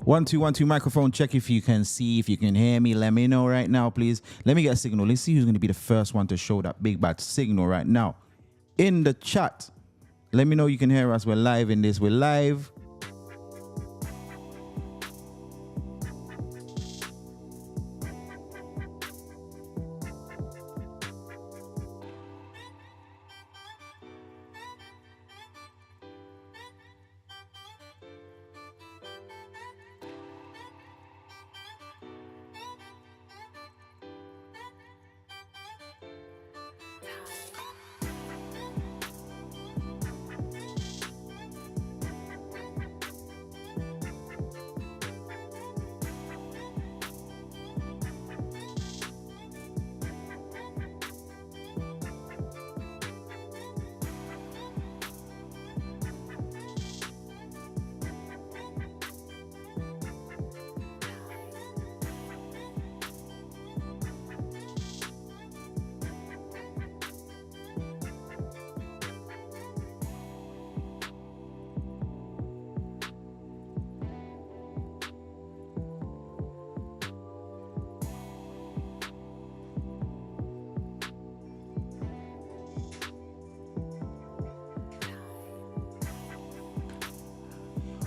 1 2 1 2 microphone check. If you can see, if you can hear me, let me know right now, please. Let me get a signal. Let's see who's going to be the first one to show that big bad signal right now. In the chat, let me know you can hear us. We're live in this. We're live.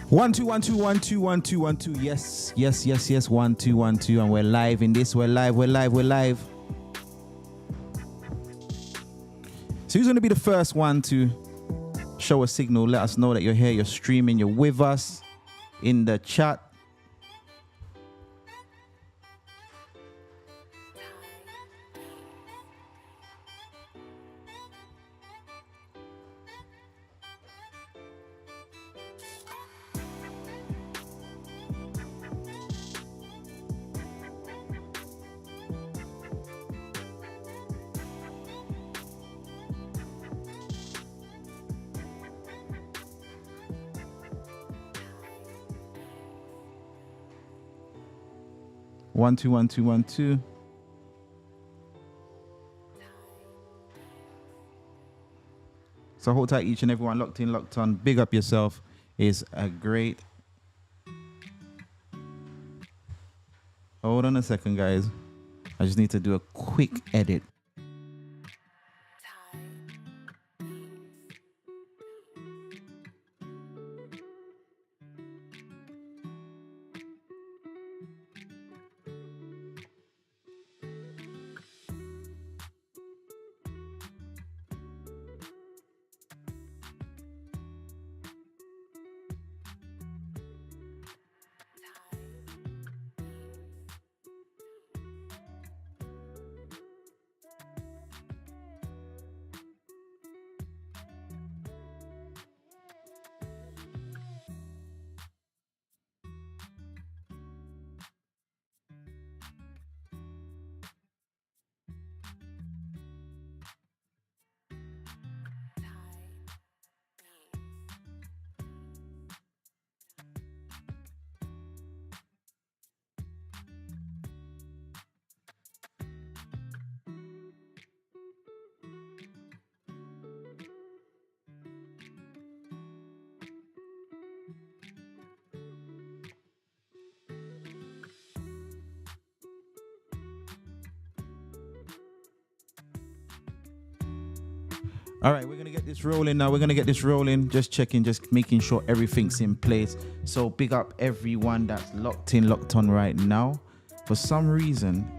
One two 1 2 1 2. Yes. 1 2 1 2, and we're live in this. We're live. So who's going to be the first one to show a signal? Let us know that you're here, you're streaming, you're with us in the chat. One two 1 2 1 2. So hold tight, each and everyone locked in, locked on. Big up yourself is a great. Hold on a second, guys. I just need to do a quick edit. All right, we're going to get this rolling now. Just checking, just making sure everything's in place. So big up everyone that's locked in, locked on right now. For some reason,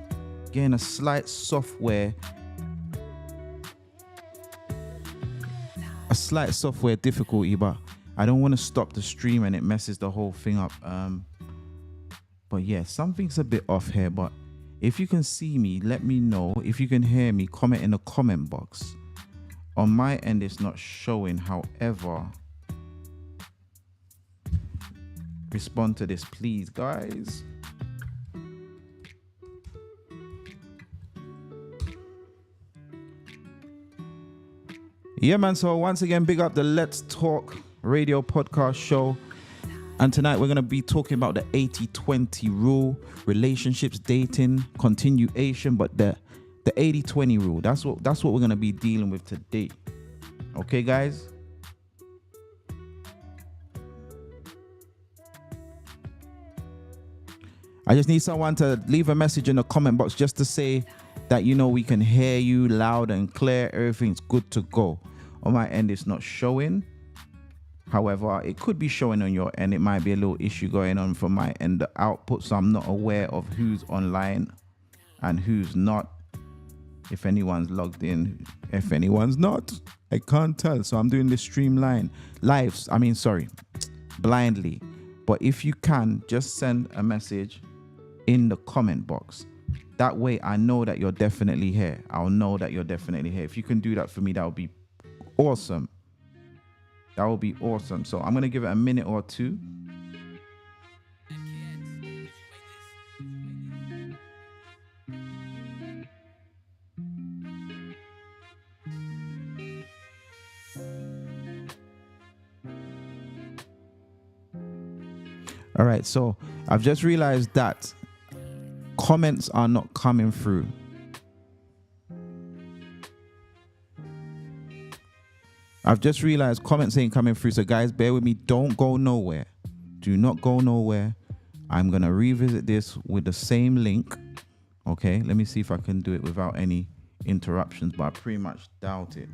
getting a slight software difficulty, but I don't want to stop the stream and it messes the whole thing up. But yeah, something's a bit off here. But if you can see me, let me know. If you can hear me, comment in the comment box. On my end, it's not showing. However, respond to this, please, guys. Yeah, man. So once again, big up the Let's Talk radio podcast show. And tonight we're going to be talking about the 80-20 rule, relationships, dating, continuation, but the 80-20 rule. That's what we're going to be dealing with today. Okay, guys? I just need someone to leave a message in the comment box just to say that, you know, we can hear you loud and clear. Everything's good to go. On my end, it's not showing. However, it could be showing on your end. It might be a little issue going on from my end, the output, so I'm not aware of who's online and who's not. If anyone's logged in, if anyone's not, I can't tell. So I'm doing this blindly. But if you can, just send a message in the comment box. That way I know that you're definitely here. I'll know that you're definitely here. If you can do that for me, that would be awesome. That would be awesome. So I'm going to give it a minute or two. All right, so I've just realized that comments are not coming through. I've just realized comments ain't coming through. So guys, bear with me. Don't go nowhere. Do not go nowhere. I'm going to revisit this with the same link. Okay, let me see if I can do it without any interruptions, but I pretty much doubt it.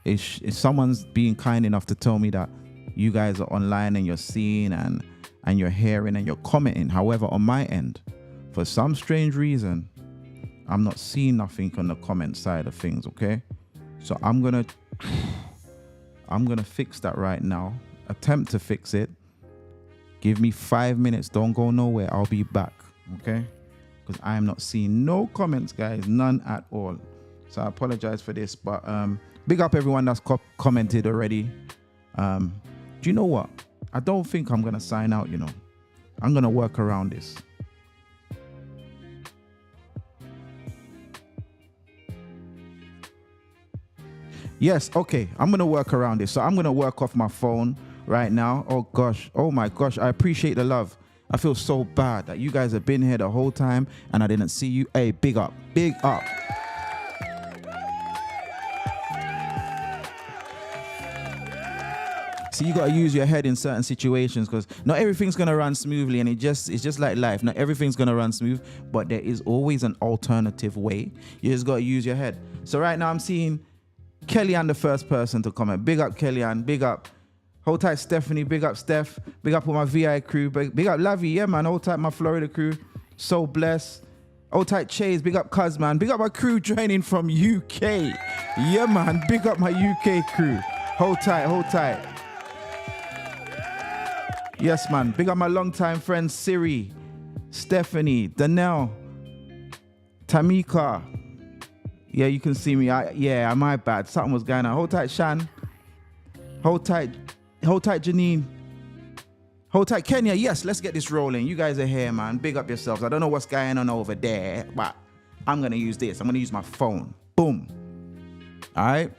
If someone's being kind enough to tell me that you guys are online and you're seeing and you're hearing and you're commenting. However, on my end, for some strange reason, I'm not seeing nothing on the comment side of things, okay? So I'm gonna fix that right now. Attempt to fix it. Give me 5 minutes. Don't go nowhere. I'll be back, okay? Because I am not seeing no comments, guys. None at all. So I apologize for this, but big up everyone that's commented already. Do you know what? I don't think I'm gonna sign out, you know. I'm gonna work around this. Yes, okay, I'm gonna work around this. So I'm gonna work off my phone right now. Oh gosh, oh my gosh, I appreciate the love. I feel so bad that you guys have been here the whole time and I didn't see you. Hey, big up, big up. So you got to use your head in certain situations, because not everything's going to run smoothly, and it's just like life. Not everything's going to run smooth, but there is always an alternative way. You just got to use your head. So right now I'm seeing Kellyanne, the first person to comment. Big up Kellyanne, big up. Hold tight Stephanie, big up Steph. Big up all my VI crew. Big up Lavi, yeah man. Hold tight my Florida crew. So blessed. Hold tight Chase, big up Cuz man. Big up my crew joining from UK. Yeah man, big up my UK crew. Hold tight, hold tight. Yes, man. Big up my longtime friends, Siri, Stephanie, Danelle, Tamika. Yeah, you can see me. My bad. Something was going on. Hold tight, Shan. Hold tight, Janine. Hold tight, Kenya. Yes, let's get this rolling. You guys are here, man. Big up yourselves. I don't know what's going on over there, but I'm going to use this. I'm going to use my phone. Boom. All right.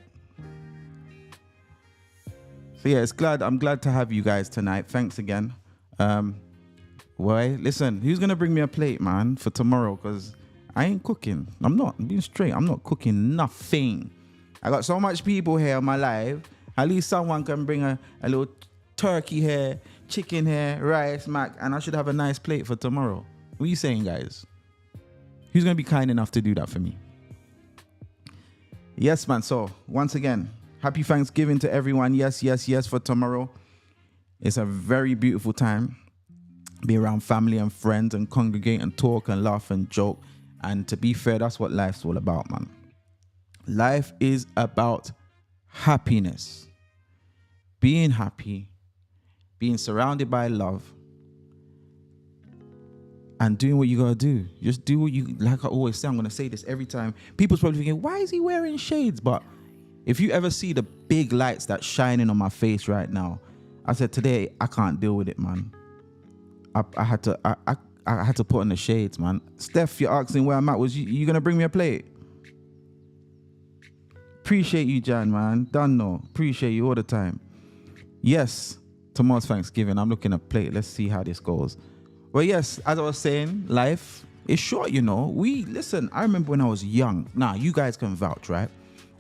So yeah, I'm glad to have you guys tonight. Thanks again. Listen, who's gonna bring me a plate, man, for tomorrow? Because I ain't cooking. I'm being straight. I'm not cooking nothing. I got so much people here on my live. At least someone can bring a little turkey here, chicken here, rice, mac, and I should have a nice plate for tomorrow. What are you saying, guys? Who's gonna be kind enough to do that for me? Yes, man. So once again, happy Thanksgiving to everyone. Yes, for tomorrow. It's a very beautiful time. Be around family and friends and congregate and talk and laugh and joke. And to be fair, that's what life's all about, man. Life is about happiness. Being happy, being surrounded by love, and doing what you gotta do. Just do what you, like I always say, I'm gonna say this every time. People's probably thinking, why is he wearing shades? But if you ever see the big lights that's shining on my face right now, I said today I can't deal with it, man. I had to put on the shades, man. Steph, you're asking where I'm at. Was you gonna bring me a plate? Appreciate you, Jan, man. Done no. Appreciate you all the time. Yes, tomorrow's Thanksgiving. I'm looking at a plate. Let's see how this goes. Well, yes, as I was saying, life is short, you know. Listen, I remember when I was young. Now, you guys can vouch, right?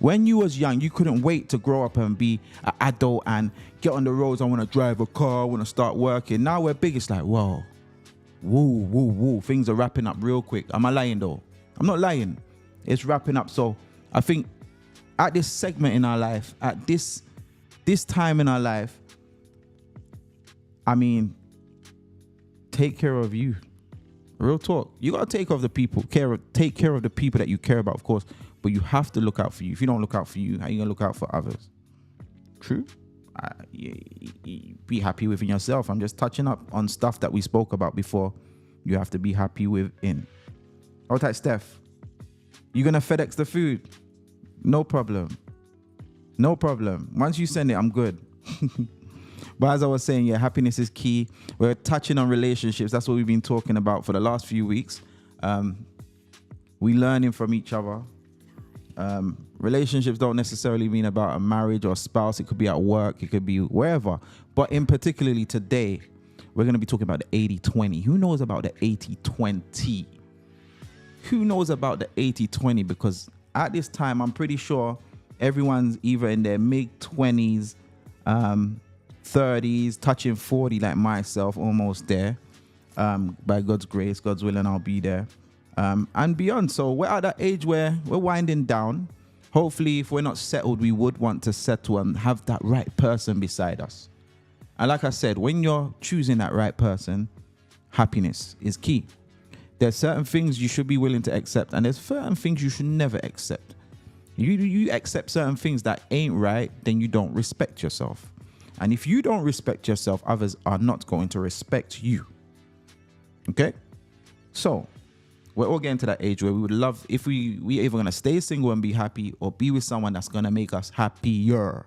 When you was young, you couldn't wait to grow up and be an adult and get on the roads. I want to drive a car. I want to start working. Now we're big. It's like, whoa, woo. Things are wrapping up real quick. Am I lying though? I'm not lying. It's wrapping up. So I think at this segment in our life, at this time in our life, I mean, take care of you. Real talk. You gotta take care of the people that you care about, of course. But you have to look out for you. If you don't look out for you, how are you gonna look out for others? True. Be happy within yourself. I'm just touching up on stuff that we spoke about before. You have to be happy within. Hold tight, Steph. You gonna FedEx the food? No problem. Once you send it, I'm good. But as I was saying, yeah, happiness is key. We're touching on relationships. That's what we've been talking about for the last few weeks. We learning from each other. Relationships don't necessarily mean about a marriage or a spouse. It could be at work. It could be wherever. But in particularly today, we're going to be talking about the 80-20. Who knows about the 80-20? Who knows about the 80-20? Because at this time, I'm pretty sure everyone's either in their mid-20s, 30s, touching 40 like myself, almost there. By God's grace, God's will, and I'll be there. And beyond. So we're at that age where we're winding down. Hopefully, if we're not settled, we would want to settle and have that right person beside us. And like I said, when you're choosing that right person, happiness is key. There's certain things you should be willing to accept, and there's certain things you should never accept. You accept certain things that ain't right, then you don't respect yourself. And if you don't respect yourself, others are not going to respect you. Okay? So we're all getting to that age where we would love, if we either going to stay single and be happy or be with someone that's going to make us happier.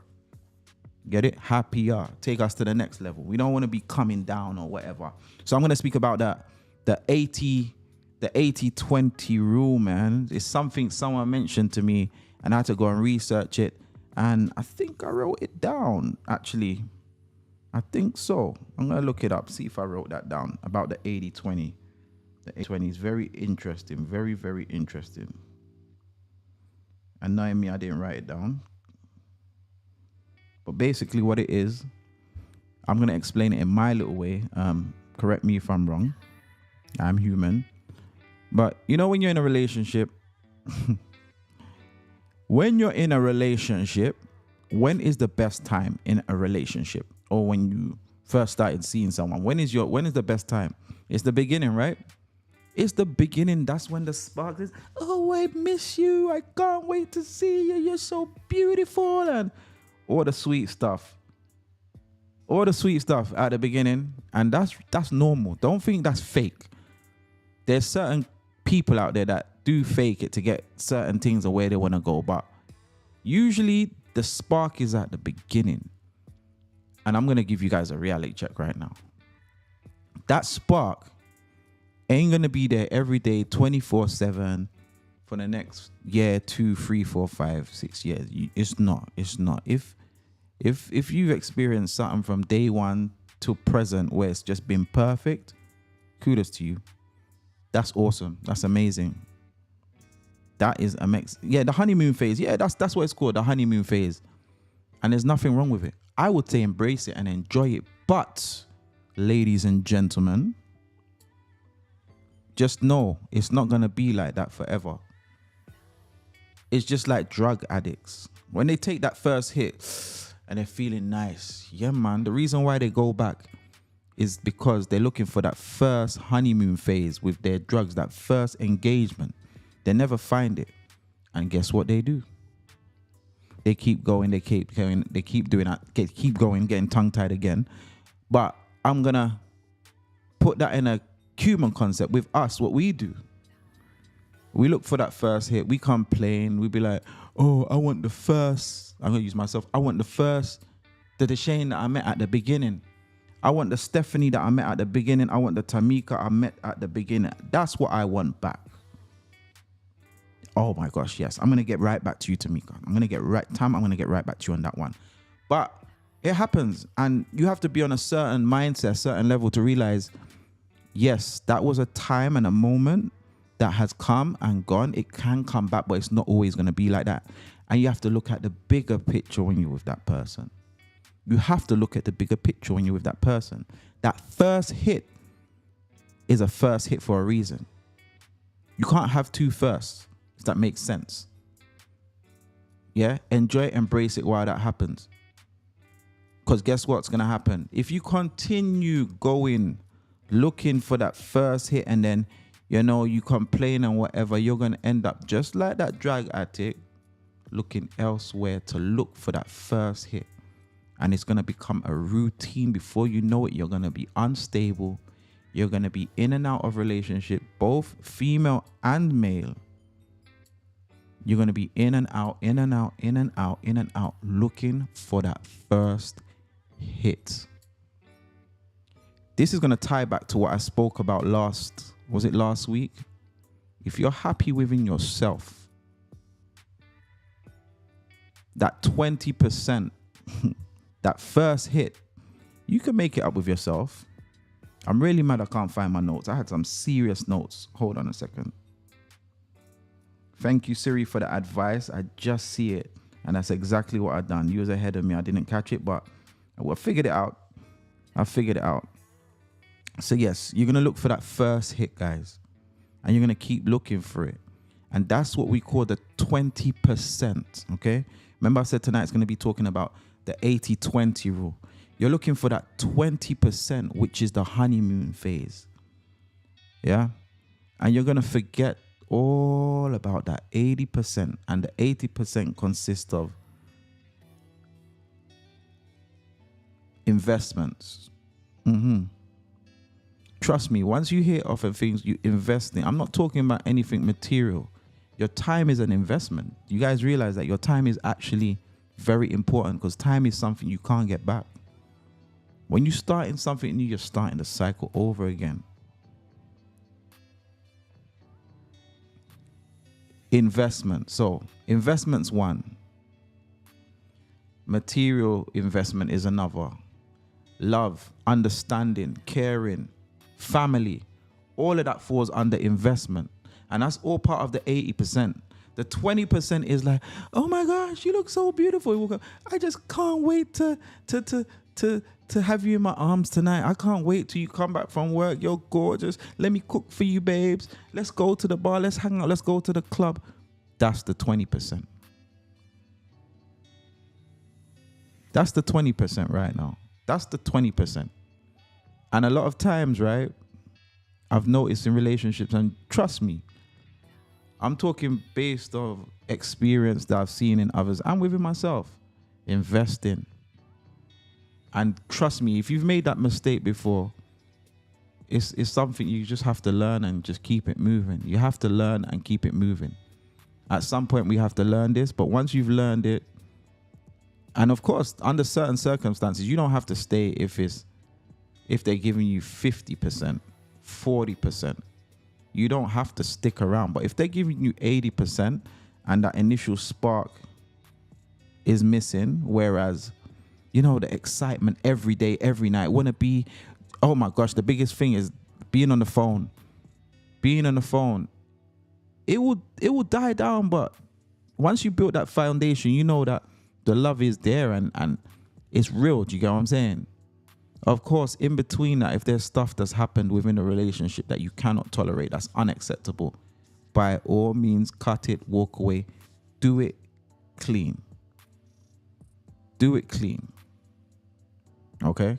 Get it? Happier. Take us to the next level. We don't want to be coming down or whatever. So I'm going to speak about the 80-20 rule, man. It's something someone mentioned to me and I had to go and research it. And I think I wrote it down, actually. I think so. I'm going to look it up, see if I wrote that down about the 80-20. The 80-20 is very interesting. Very, very interesting. And knowing me, I didn't write it down. But basically what it is, I'm going to explain it in my little way. Correct me if I'm wrong. I'm human. But you know when you're in a relationship, when is the best time in a relationship? Or when you first started seeing someone, when is the best time? It's the beginning, right? It's the beginning. That's when the spark is, oh, I miss you. I can't wait to see you. You're so beautiful. And all the sweet stuff. All the sweet stuff at the beginning. And that's normal. Don't think that's fake. There's certain people out there that do fake it to get certain things or where they want to go. But usually the spark is at the beginning. And I'm going to give you guys a reality check right now. That spark ain't going to be there every day, 24/7 for the next year, 2, 3, 4, 5, 6 years. It's not. If you've experienced something from day one to present where it's just been perfect, kudos to you. That's awesome. That's amazing. That is amazing. Yeah, the honeymoon phase. Yeah, that's what it's called, the honeymoon phase. And there's nothing wrong with it. I would say embrace it and enjoy it. But, ladies and gentlemen, just know it's not going to be like that forever. It's just like drug addicts. When they take that first hit and they're feeling nice, yeah, man, the reason why they go back is because they're looking for that first honeymoon phase with their drugs, that first engagement. They never find it. And guess what they do? They keep going, they keep doing that, keep going, getting tongue-tied again. But I'm going to put that in a human concept with us, what we do. We look for that first hit. We complain. We be like, oh, I want the first. I'm going to use myself. I want the first. The Deshane that I met at the beginning. I want the Stephanie that I met at the beginning. I want the Tamika I met at the beginning. That's what I want back. Oh my gosh, yes. I'm going to get right back to you, Tamika. I'm going to get right back to you on that one. But it happens. And you have to be on a certain mindset, a certain level to realize, yes, that was a time and a moment that has come and gone. It can come back, but it's not always going to be like that. And you have to look at the bigger picture when you're with that person. You have to look at the bigger picture when you're with that person. That first hit is a first hit for a reason. You can't have two firsts, if that makes sense. Yeah, enjoy it, embrace it while that happens. Because guess what's going to happen? If you continue going, looking for that first hit, and then, you complain and whatever, you're going to end up just like that drug addict, looking elsewhere to look for that first hit. And it's going to become a routine. Before you know it, you're going to be unstable. You're going to be in and out of relationship, both female and male. You're going to be in and out, in and out, in and out, in and out, looking for that first hit. This is going to tie back to what I spoke about last week? If you're happy within yourself, that 20%, that first hit, you can make it up with yourself. I'm really mad I can't find my notes. I had some serious notes. Hold on a second. Thank you, Siri, for the advice. I just see it. And that's exactly what I done. You was ahead of me. I didn't catch it, but I figured it out. So yes, you're going to look for that first hit, guys. And you're going to keep looking for it. And that's what we call the 20%, okay? Remember I said tonight's going to be talking about the 80-20 rule. You're looking for that 20%, which is the honeymoon phase. Yeah? And you're going to forget all about that 80%. And the 80% consists of investments. Trust me, once you hear of things you invest in, I'm not talking about anything material. Your time is an investment. You guys realize that your time is actually very important, because time is something you can't get back. When you start in something new, you're starting the cycle over again. Investment. So investment's one. Material investment is another. Love, understanding, caring, family, all of that falls under investment. And that's all part of the 80%. The 20% is like, oh my gosh, you look so beautiful. I just can't wait to have you in my arms tonight. I can't wait till you come back from work. You're gorgeous. Let me cook for you, babes. Let's go to the bar. Let's hang out. Let's go to the club. That's the 20%. That's the 20% right now. That's the 20%. And a lot of times, right, I've noticed in relationships, and trust me, I'm talking based on experience that I've seen in others and within myself, investing. And trust me, if you've made that mistake before, it's something you just have to learn and just keep it moving. You have to learn and keep it moving. At some point, we have to learn this, but once you've learned it, and of course, under certain circumstances, you don't have to stay if they're giving you 50%, 40%. You don't have to stick around. But if they're giving you 80% and that initial spark is missing, whereas, the excitement every day, every night, want to be, oh my gosh, the biggest thing is being on the phone. Being on the phone, it will die down, but once you build that foundation, you know that the love is there and it's real. Do you get what I'm saying? Of course, in between that, if there's stuff that's happened within a relationship that you cannot tolerate, that's unacceptable, by all means, cut it, walk away, do it clean. Do it clean. Okay?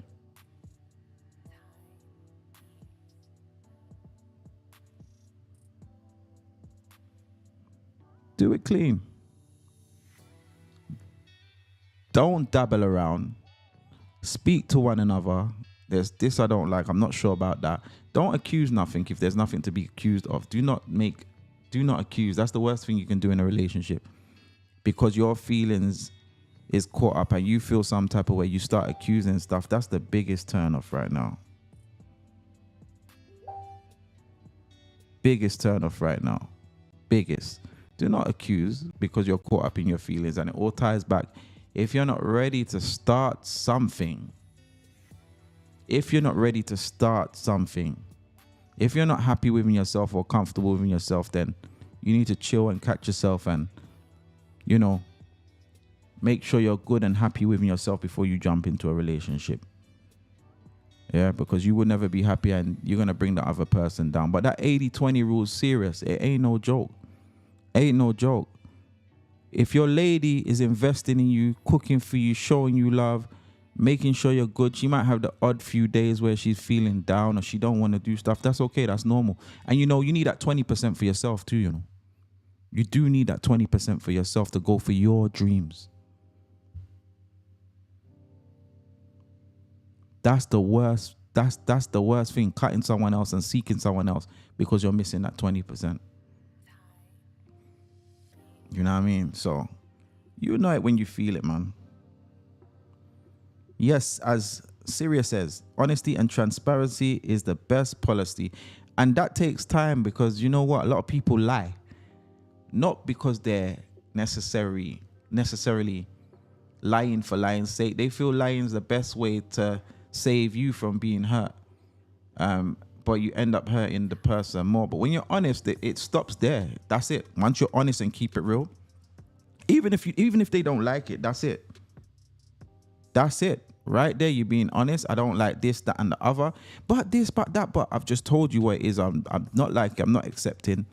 Do it clean. Don't dabble around. Speak to one another. There's this I don't like. I'm not sure about that. Don't accuse nothing if there's nothing to be accused of. Do not accuse. That's the worst thing you can do in a relationship. Because your feelings is caught up and you feel some type of way, you start accusing stuff. That's the biggest turn off right now. Biggest turn off right now. Biggest. Do not accuse because you're caught up in your feelings, and it all ties back. If you're not ready to start something, if you're not happy within yourself or comfortable within yourself, then you need to chill and catch yourself and, make sure you're good and happy within yourself before you jump into a relationship. Yeah, because you will never be happy and you're going to bring the other person down. But that 80-20 rule is serious. It ain't no joke. Ain't no joke. If your lady is investing in you, cooking for you, showing you love, making sure you're good, she might have the odd few days where she's feeling down or she don't want to do stuff. That's okay. That's normal. And you need that 20% for yourself too, You do need that 20% for yourself to go for your dreams. That's the worst. That's the worst thing, cutting someone else and seeking someone else because you're missing that 20%. You know what I mean? So you know it when you feel it, man. Yes, as Syria says, honesty and transparency is the best policy. And that takes time because you know what? A lot of people lie. Not because they're necessarily lying for lying's sake. They feel lying is the best way to save you from being hurt. But you end up hurting the person more. But when you're honest, it stops there. That's it. Once you're honest and keep it real, even if they don't like it, that's it. That's it. Right there, you're being honest. I don't like this, that, and the other. But this, but that, but I've just told you what it is. I'm not like it. I'm not accepting.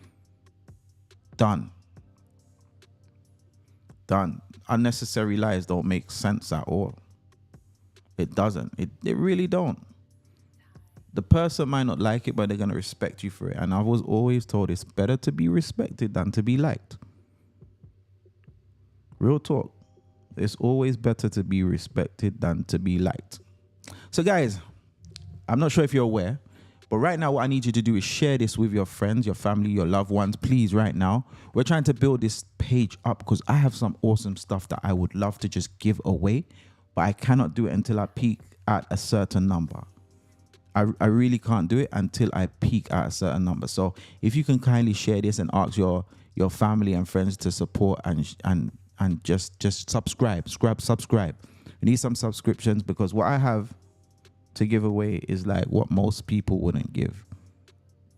Done. Unnecessary lies don't make sense at all. It doesn't. It really don't. The person might not like it, but they're going to respect you for it. And I was always told it's better to be respected than to be liked. Real talk. It's always better to be respected than to be liked. So guys, I'm not sure if you're aware, but right now what I need you to do is share this with your friends, your family, your loved ones. Please, right now. We're trying to build this page up because I have some awesome stuff that I would love to just give away, but I cannot do it until I peak at a certain number. I really can't do it until I peak at a certain number. So if you can kindly share this and ask your family and friends to support and just subscribe. We need some subscriptions because what I have to give away is like what most people wouldn't give.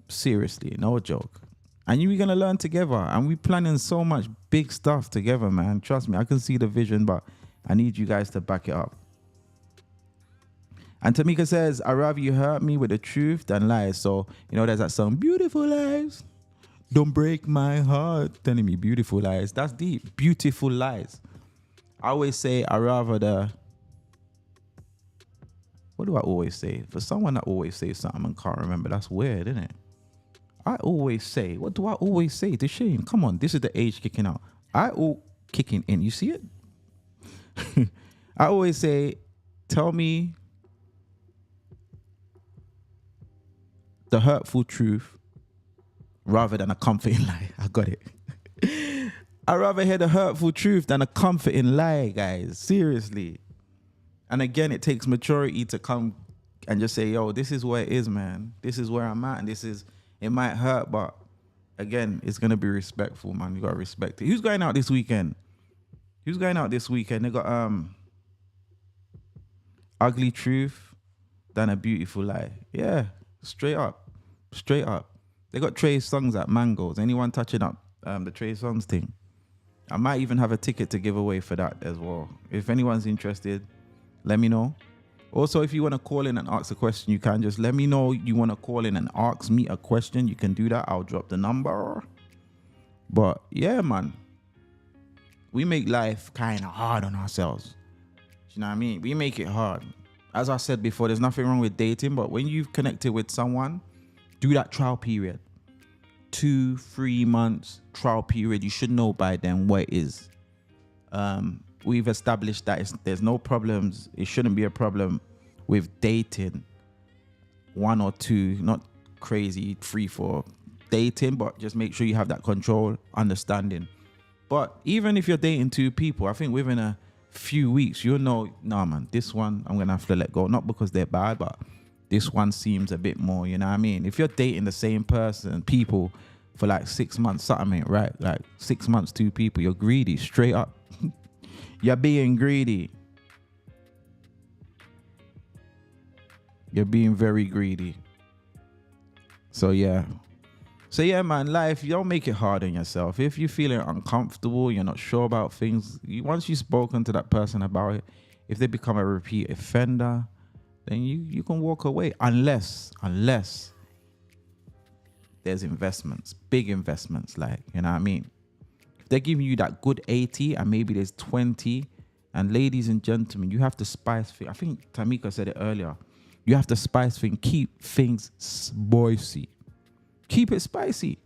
Seriously, no joke. And you're going to learn together. And we're planning so much big stuff together, man. Trust me, I can see the vision, but I need you guys to back it up. And Tamika says, I'd rather you hurt me with the truth than lies. So, there's that song, Beautiful Lies. Don't break my heart. Telling me beautiful lies. That's deep. Beautiful lies. I always say, I'd rather what do I always say? For someone that always says something and can't remember, that's weird, isn't it? What do I always say to Shane? Come on, this is the age kicking out. Kicking in. You see it? I always say, tell me the hurtful truth rather than a comforting lie. I got it. I'd rather hear the hurtful truth than a comforting lie, guys. Seriously. And again, it takes maturity to come and just say, yo, this is where it is, man. This is where I'm at. And it might hurt, but again, it's going to be respectful, man. You got to respect it. Who's going out this weekend? They got ugly truth than a beautiful lie. Yeah, straight up. They got Trey Songz at Mangoes. Anyone touching up the Trey Songz thing? I might even have a ticket to give away for that as well. If anyone's interested, let me know. Also, if you want to call in and ask a question, you can just let me know you want to call in and ask me a question. You can do that. I'll drop the number. But yeah, man, we make life kind of hard on ourselves. You know what I mean? We make it hard. As I said before, there's nothing wrong with dating, but when you've connected with someone, do that trial period. 2-3 months trial period. You should know by then what it is. We've established that there's no problems. It shouldn't be a problem with dating 1 or 2, not crazy 3-4 dating, but just make sure you have that control, understanding. But even if you're dating 2 people, I think within a few weeks, you'll know, nah, man, this one I'm going to have to let go. Not because they're bad, but this one seems a bit more, you know what I mean? If you're dating the same people for like 6 months, something ain't right. Like 6 months, 2 people, you're greedy, straight up. You're being greedy. You're being very greedy. So yeah, man, life, you don't make it hard on yourself. If you're feeling uncomfortable, you're not sure about things, once you've spoken to that person about it, if they become a repeat offender, then you can walk away unless there's investments, big investments, like, you know what I mean? If they're giving you that good 80 and maybe there's 20, and ladies and gentlemen, you have to spice things. I think Tamika said it earlier. You have to spice things, keep things spicy. Keep it spicy.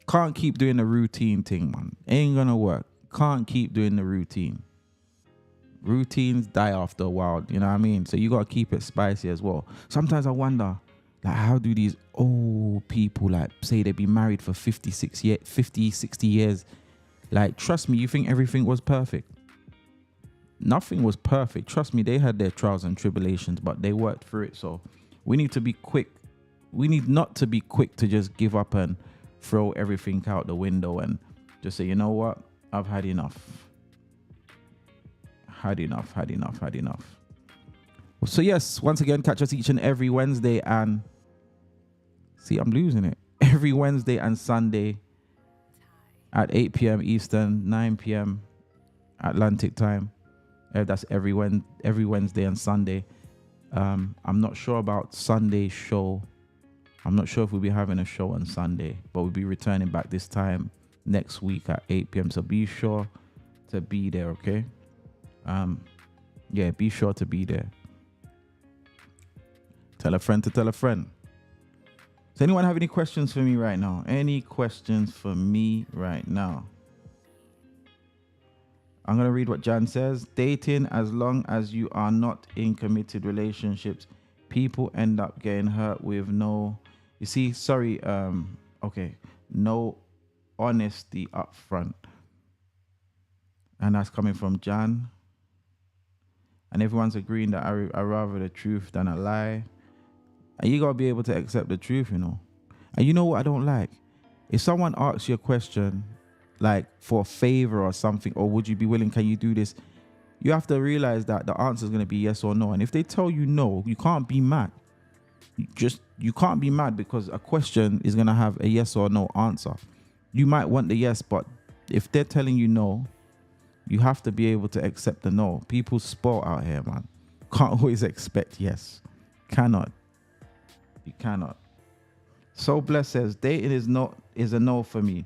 Can't keep doing the routine thing, man. Ain't gonna work. Can't keep doing the routine. Routines die after a while, you know what I mean? So you gotta keep it spicy as well. Sometimes I wonder, like, how do these old people, like, say they be married for 50, 60 years? Like, trust me, you think everything was perfect? Nothing was perfect. Trust me, they had their trials and tribulations, but they worked through it. So we need to be quick. We need not to be quick to just give up and throw everything out the window and just say, you know what? I've had enough. Had enough. So yes, once again, catch us each and every Wednesday and see, I'm losing it. Every Wednesday and Sunday at 8 p.m. Eastern, 9 p.m. Atlantic time. That's every Wednesday and Sunday. I'm not sure about Sunday's show. I'm not sure if we'll be having a show on Sunday, but we'll be returning back this time next week at 8 p.m. So be sure to be there, okay? Yeah, be sure to be there. Tell a friend to tell a friend. Does anyone have any questions for me right now? Any questions for me right now? I'm going to read what Jan says. Dating, as long as you are not in committed relationships, people end up getting hurt with no honesty up front. And that's coming from Jan. And everyone's agreeing that I rather the truth than a lie. And you got to be able to accept the truth, you know. And you know what I don't like? If someone asks you a question, like for a favor or something, or would you be willing, can you do this? You have to realize that the answer is going to be yes or no. And if they tell you no, you can't be mad. You can't be mad because a question is going to have a yes or no answer. You might want the yes, but if they're telling you no, you have to be able to accept the no. People spoil out here, man. Can't always expect yes. Cannot. You cannot. So Bless says, dating is a no for me.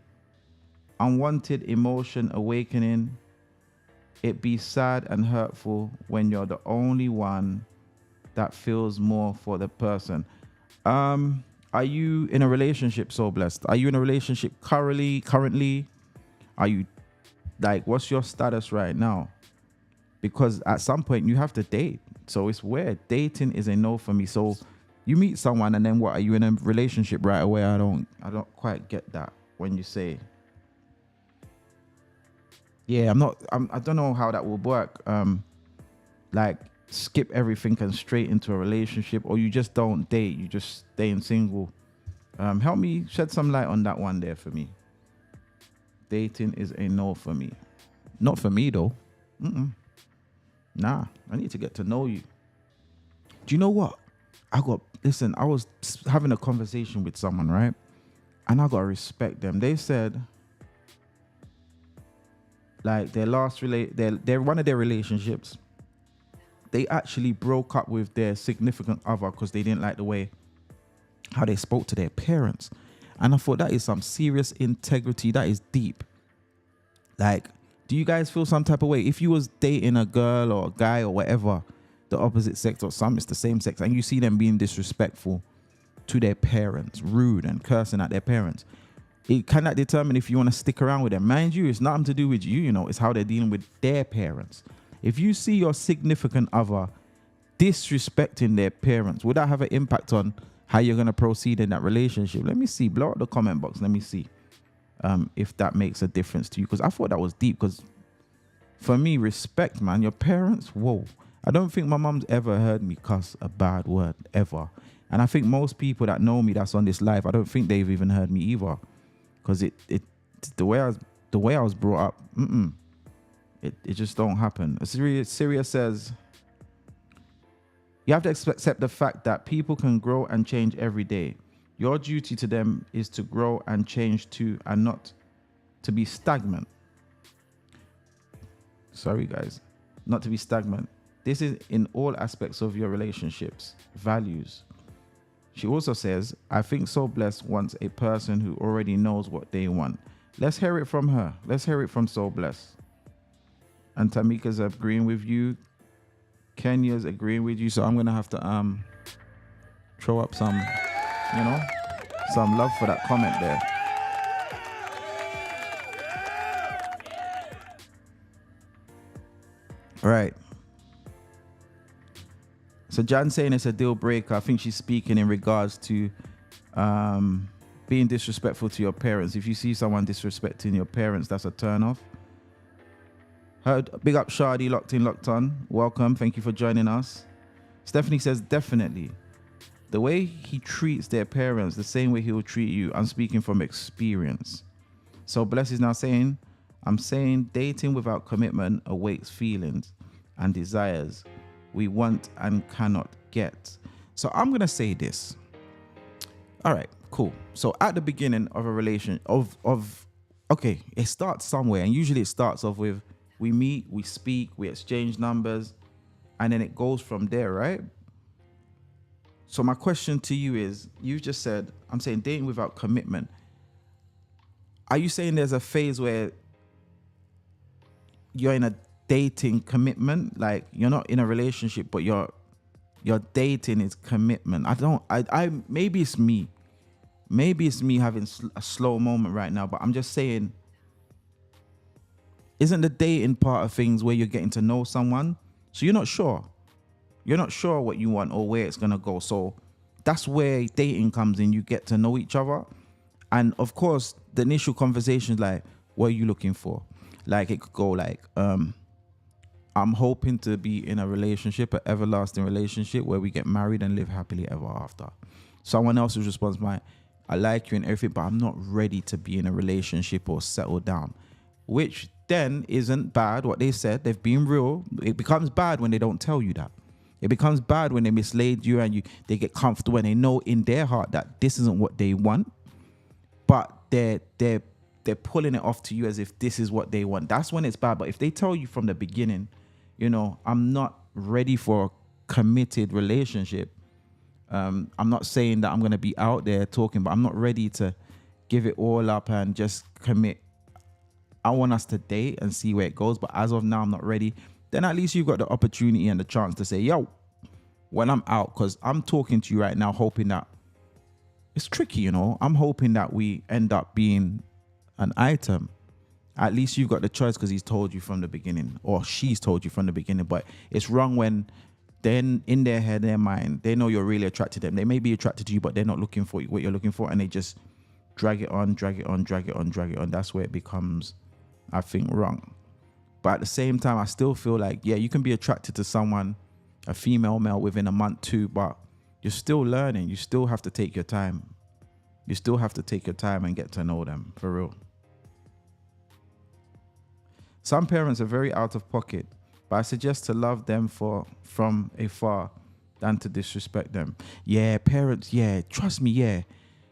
Unwanted emotion awakening. It be sad and hurtful when you're the only one that feels more for the person. Are you in a relationship, So Blessed? Are you in a relationship currently? Are you, like, what's your status right now? Because at some point you have to date. So it's weird. Dating is a no for me. So you meet someone and then what? Are you in a relationship right away? I don't quite get that when you say, yeah, I don't know how that will work. Like, skip everything and straight into a relationship, or you just don't date, you just staying single. Help me shed some light on that one there for me. Dating is a no for me. Not for me though. Nah, I need to get to know you. Do you know what? I was having a conversation with someone, right? And I got to respect them. They said, like, they're one of their relationships, they actually broke up with their significant other because they didn't like the way how they spoke to their parents. And I thought, that is some serious integrity. That is deep. Like, do you guys feel some type of way? If you was dating a girl or a guy or whatever, the opposite sex, or some, it's the same sex, and you see them being disrespectful to their parents, rude and cursing at their parents, it cannot determine if you want to stick around with them. Mind you, it's nothing to do with you, it's how they're dealing with their parents. If you see your significant other disrespecting their parents, would that have an impact on how you're going to proceed in that relationship? Let me see. Blow up the comment box. Let me see if that makes a difference to you. Because I thought that was deep. Because for me, respect, man. Your parents, whoa. I don't think my mum's ever heard me cuss a bad word, ever. And I think most people that know me that's on this live, I don't think they've even heard me either. Because the way I was brought up, it just don't happen. Syria says, you have to accept the fact that people can grow and change every day. Your duty to them is to grow and change too, and not to be stagnant. Sorry, guys. Not to be stagnant. This is in all aspects of your relationships, values. She also says, I think So Blessed wants a person who already knows what they want. Let's hear it from her. Let's hear it from So Blessed. And Tamika's agreeing with you. Kenya's agreeing with you. So I'm going to have to throw up some, some love for that comment there. All right. So Jan saying it's a deal breaker. I think she's speaking in regards to being disrespectful to your parents. If you see someone disrespecting your parents, that's a turn off. Heard, big up Shadi, locked in, locked on. Welcome. Thank you for joining us. Stephanie says, definitely. The way he treats their parents, the same way he will treat you. I'm speaking from experience. So Bless is now saying, I'm saying dating without commitment awakes feelings and desires we want and cannot get. So I'm going to say this. All right, cool. So at the beginning of a relation okay, it starts somewhere, and usually it starts off with we meet, we speak, we exchange numbers, and then it goes from there, right? So my question to you is, you just said, I'm saying dating without commitment. Are you saying there's a phase where you're in a dating commitment, like you're not in a relationship, but your dating is commitment? I maybe it's me having a slow moment right now, but I'm just saying, isn't the dating part of things where you're getting to know someone, so you're not sure what you want or where it's gonna go? So that's where dating comes in. You get to know each other, and of course the initial conversation is like, what are you looking for? Like it could go like, I'm hoping to be in a relationship, an everlasting relationship where we get married and live happily ever after. Someone else's response might, I like you and everything, but I'm not ready to be in a relationship or settle down, which then isn't bad. What they said, they've been real. It becomes bad when they don't tell you that. It becomes bad when they mislead you and they get comfortable and they know in their heart that this isn't what they want, but they're pulling it off to you as if this is what they want. That's when it's bad. But if they tell you from the beginning, I'm not ready for a committed relationship. I'm not saying that I'm going to be out there talking, but I'm not ready to give it all up and just commit. I want us to date and see where it goes. But as of now, I'm not ready. Then at least you've got the opportunity and the chance to say, yo, when I'm out, because I'm talking to you right now, hoping that it's tricky, I'm hoping that we end up being an item. At least you've got the choice because he's told you from the beginning, or she's told you from the beginning. But it's wrong when then in their head, their mind, they know you're really attracted to them. They may be attracted to you, but they're not looking for what you're looking for, and they just drag it on. That's where it becomes, I think, wrong. But at the same time, I still feel like, yeah, you can be attracted to someone, a female, male, within a month too, but you're still learning. You still have to take your time. You still have to take your time and get to know them, for real. Some parents are very out of pocket, but I suggest to love them from afar than to disrespect them. Yeah, parents, yeah, trust me, yeah.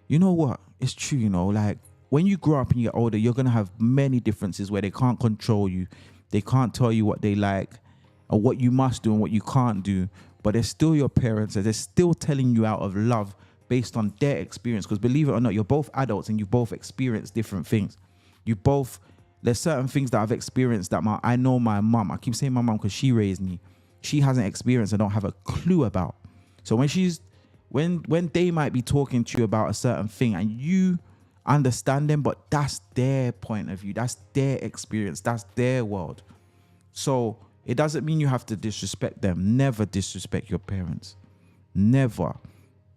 You know what? It's true, like when you grow up and you get older, you're going to have many differences where they can't control you. They can't tell you what they like or what you must do and what you can't do, but they're still your parents and they're still telling you out of love based on their experience. Because believe it or not, you're both adults and you both experienced different things. There's certain things that I've experienced that I know my mum, I keep saying my mum because she raised me, she hasn't experienced and don't have a clue about. So when they might be talking to you about a certain thing and you understand them, but that's their point of view, that's their experience, that's their world. So it doesn't mean you have to disrespect them. Never disrespect your parents. Never.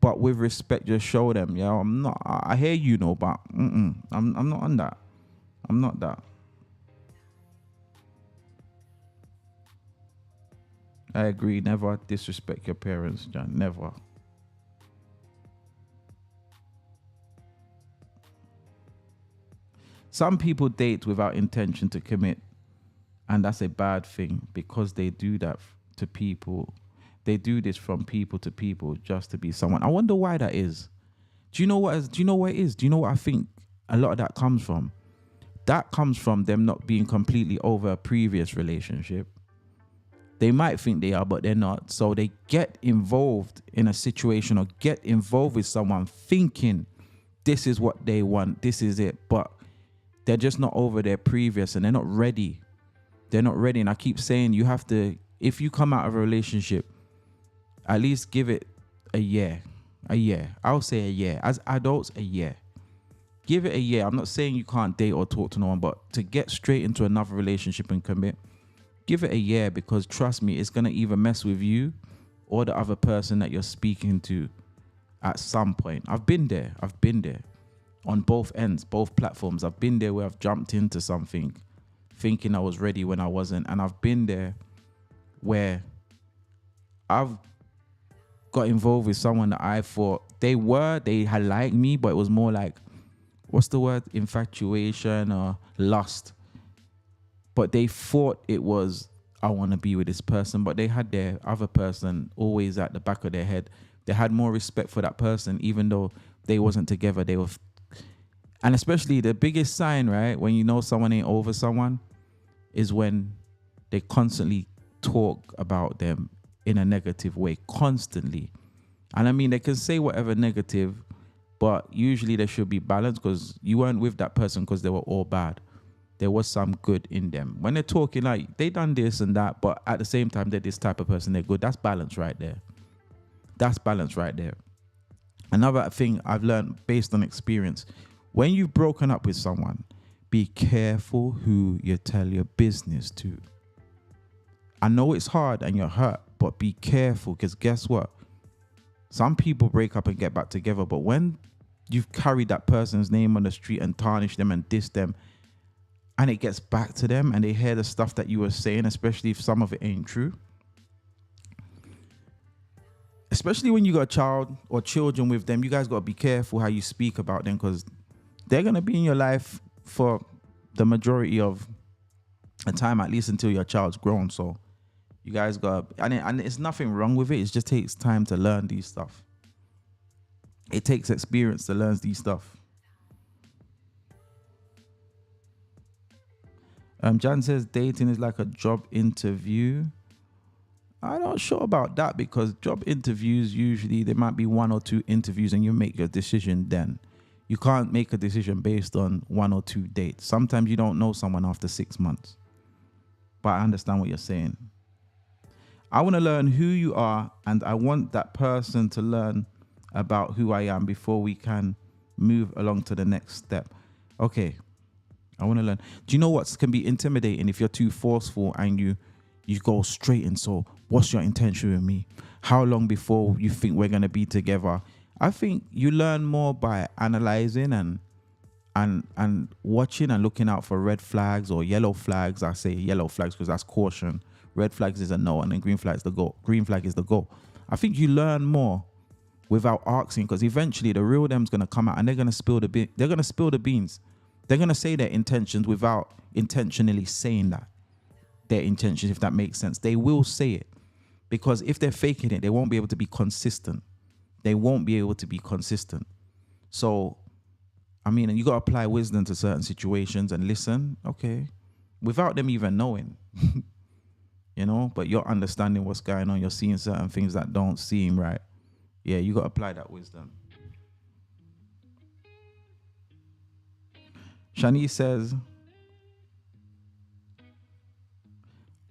But with respect, just show them, I hear you, but I'm not on that. I'm not that. I agree. Never disrespect your parents, John. Never. Some people date without intention to commit, and that's a bad thing because they do that to people. They do this from people to people just to be someone. I wonder why that is. Do you know what it is? Do you know what I think a lot of that comes from? That comes from them not being completely over a previous relationship. They might think they are, but they're not. So they get involved in a situation or get involved with someone thinking this is what they want, this is it. But they're just not over their previous and they're not ready. They're not ready. And I keep saying you have to, if you come out of a relationship, at least give it a year. A year. I'll say a year. As adults, a year. Give it a year. I'm not saying you can't date or talk to no one, but to get straight into another relationship and commit, give it a year, because trust me, it's going to either mess with you or the other person that you're speaking to at some point. I've been there on both ends, both platforms. I've been there where I've jumped into something thinking I was ready when I wasn't. And I've been there where I've got involved with someone that I thought they had liked me, but it was more like, what's the word? Infatuation or lust. But they thought it was, I want to be with this person, but they had their other person always at the back of their head. They had more respect for that person, even though they wasn't together. They were, and especially the biggest sign, right, when you know someone ain't over someone, is when they constantly talk about them in a negative way, constantly. And I mean, they can say whatever negative, but usually there should be balance, because you weren't with that person because they were all bad. There was some good in them. When they're talking like they done this and that, but at the same time they're this type of person, they're good. That's balance right there. That's balance right there. Another thing I've learned based on experience, when you've broken up with someone, be careful who you tell your business to. I know it's hard and you're hurt, but be careful, because guess what? Some people break up and get back together, but when you've carried that person's name on the street and tarnished them and dissed them, and it gets back to them and they hear the stuff that you were saying, especially if some of it ain't true, especially when you got a child or children with them, you guys got to be careful how you speak about them, because they're going to be in your life for the majority of the time, at least until your child's grown. So you guys got, and it's nothing wrong with it. It just takes time to learn these stuff. It takes experience to learn these stuff. Jan says dating is like a job interview. I'm not sure about that, because job interviews, usually there might be 1 or 2 interviews and you make your decision then. You can't make a decision based on 1 or 2 dates. Sometimes you don't know someone after 6 months. But I understand what you're saying. I want to learn who you are, and I want that person to learn about who I am before we can move along to the next step. Okay, I want to learn. Do you know what can be intimidating if you're too forceful and you go straight in? So what's your intention with me? How long before you think we're going to be together? I think you learn more by analyzing and watching and looking out for red flags or yellow flags. I say yellow flags because that's caution. Red flags is a no, and then green flag is the go. Green flag is the go. I think you learn more without asking, because eventually the real them's gonna come out and they're gonna spill the beans. They're gonna say their intentions without intentionally saying that. Their intentions, if that makes sense. They will say it, because if they're faking it, they won't be able to be consistent. So, I mean, and you got to apply wisdom to certain situations and listen, okay, without them even knowing, you know, but you're understanding what's going on. You're seeing certain things that don't seem right. Yeah, you got to apply that wisdom. Shani says,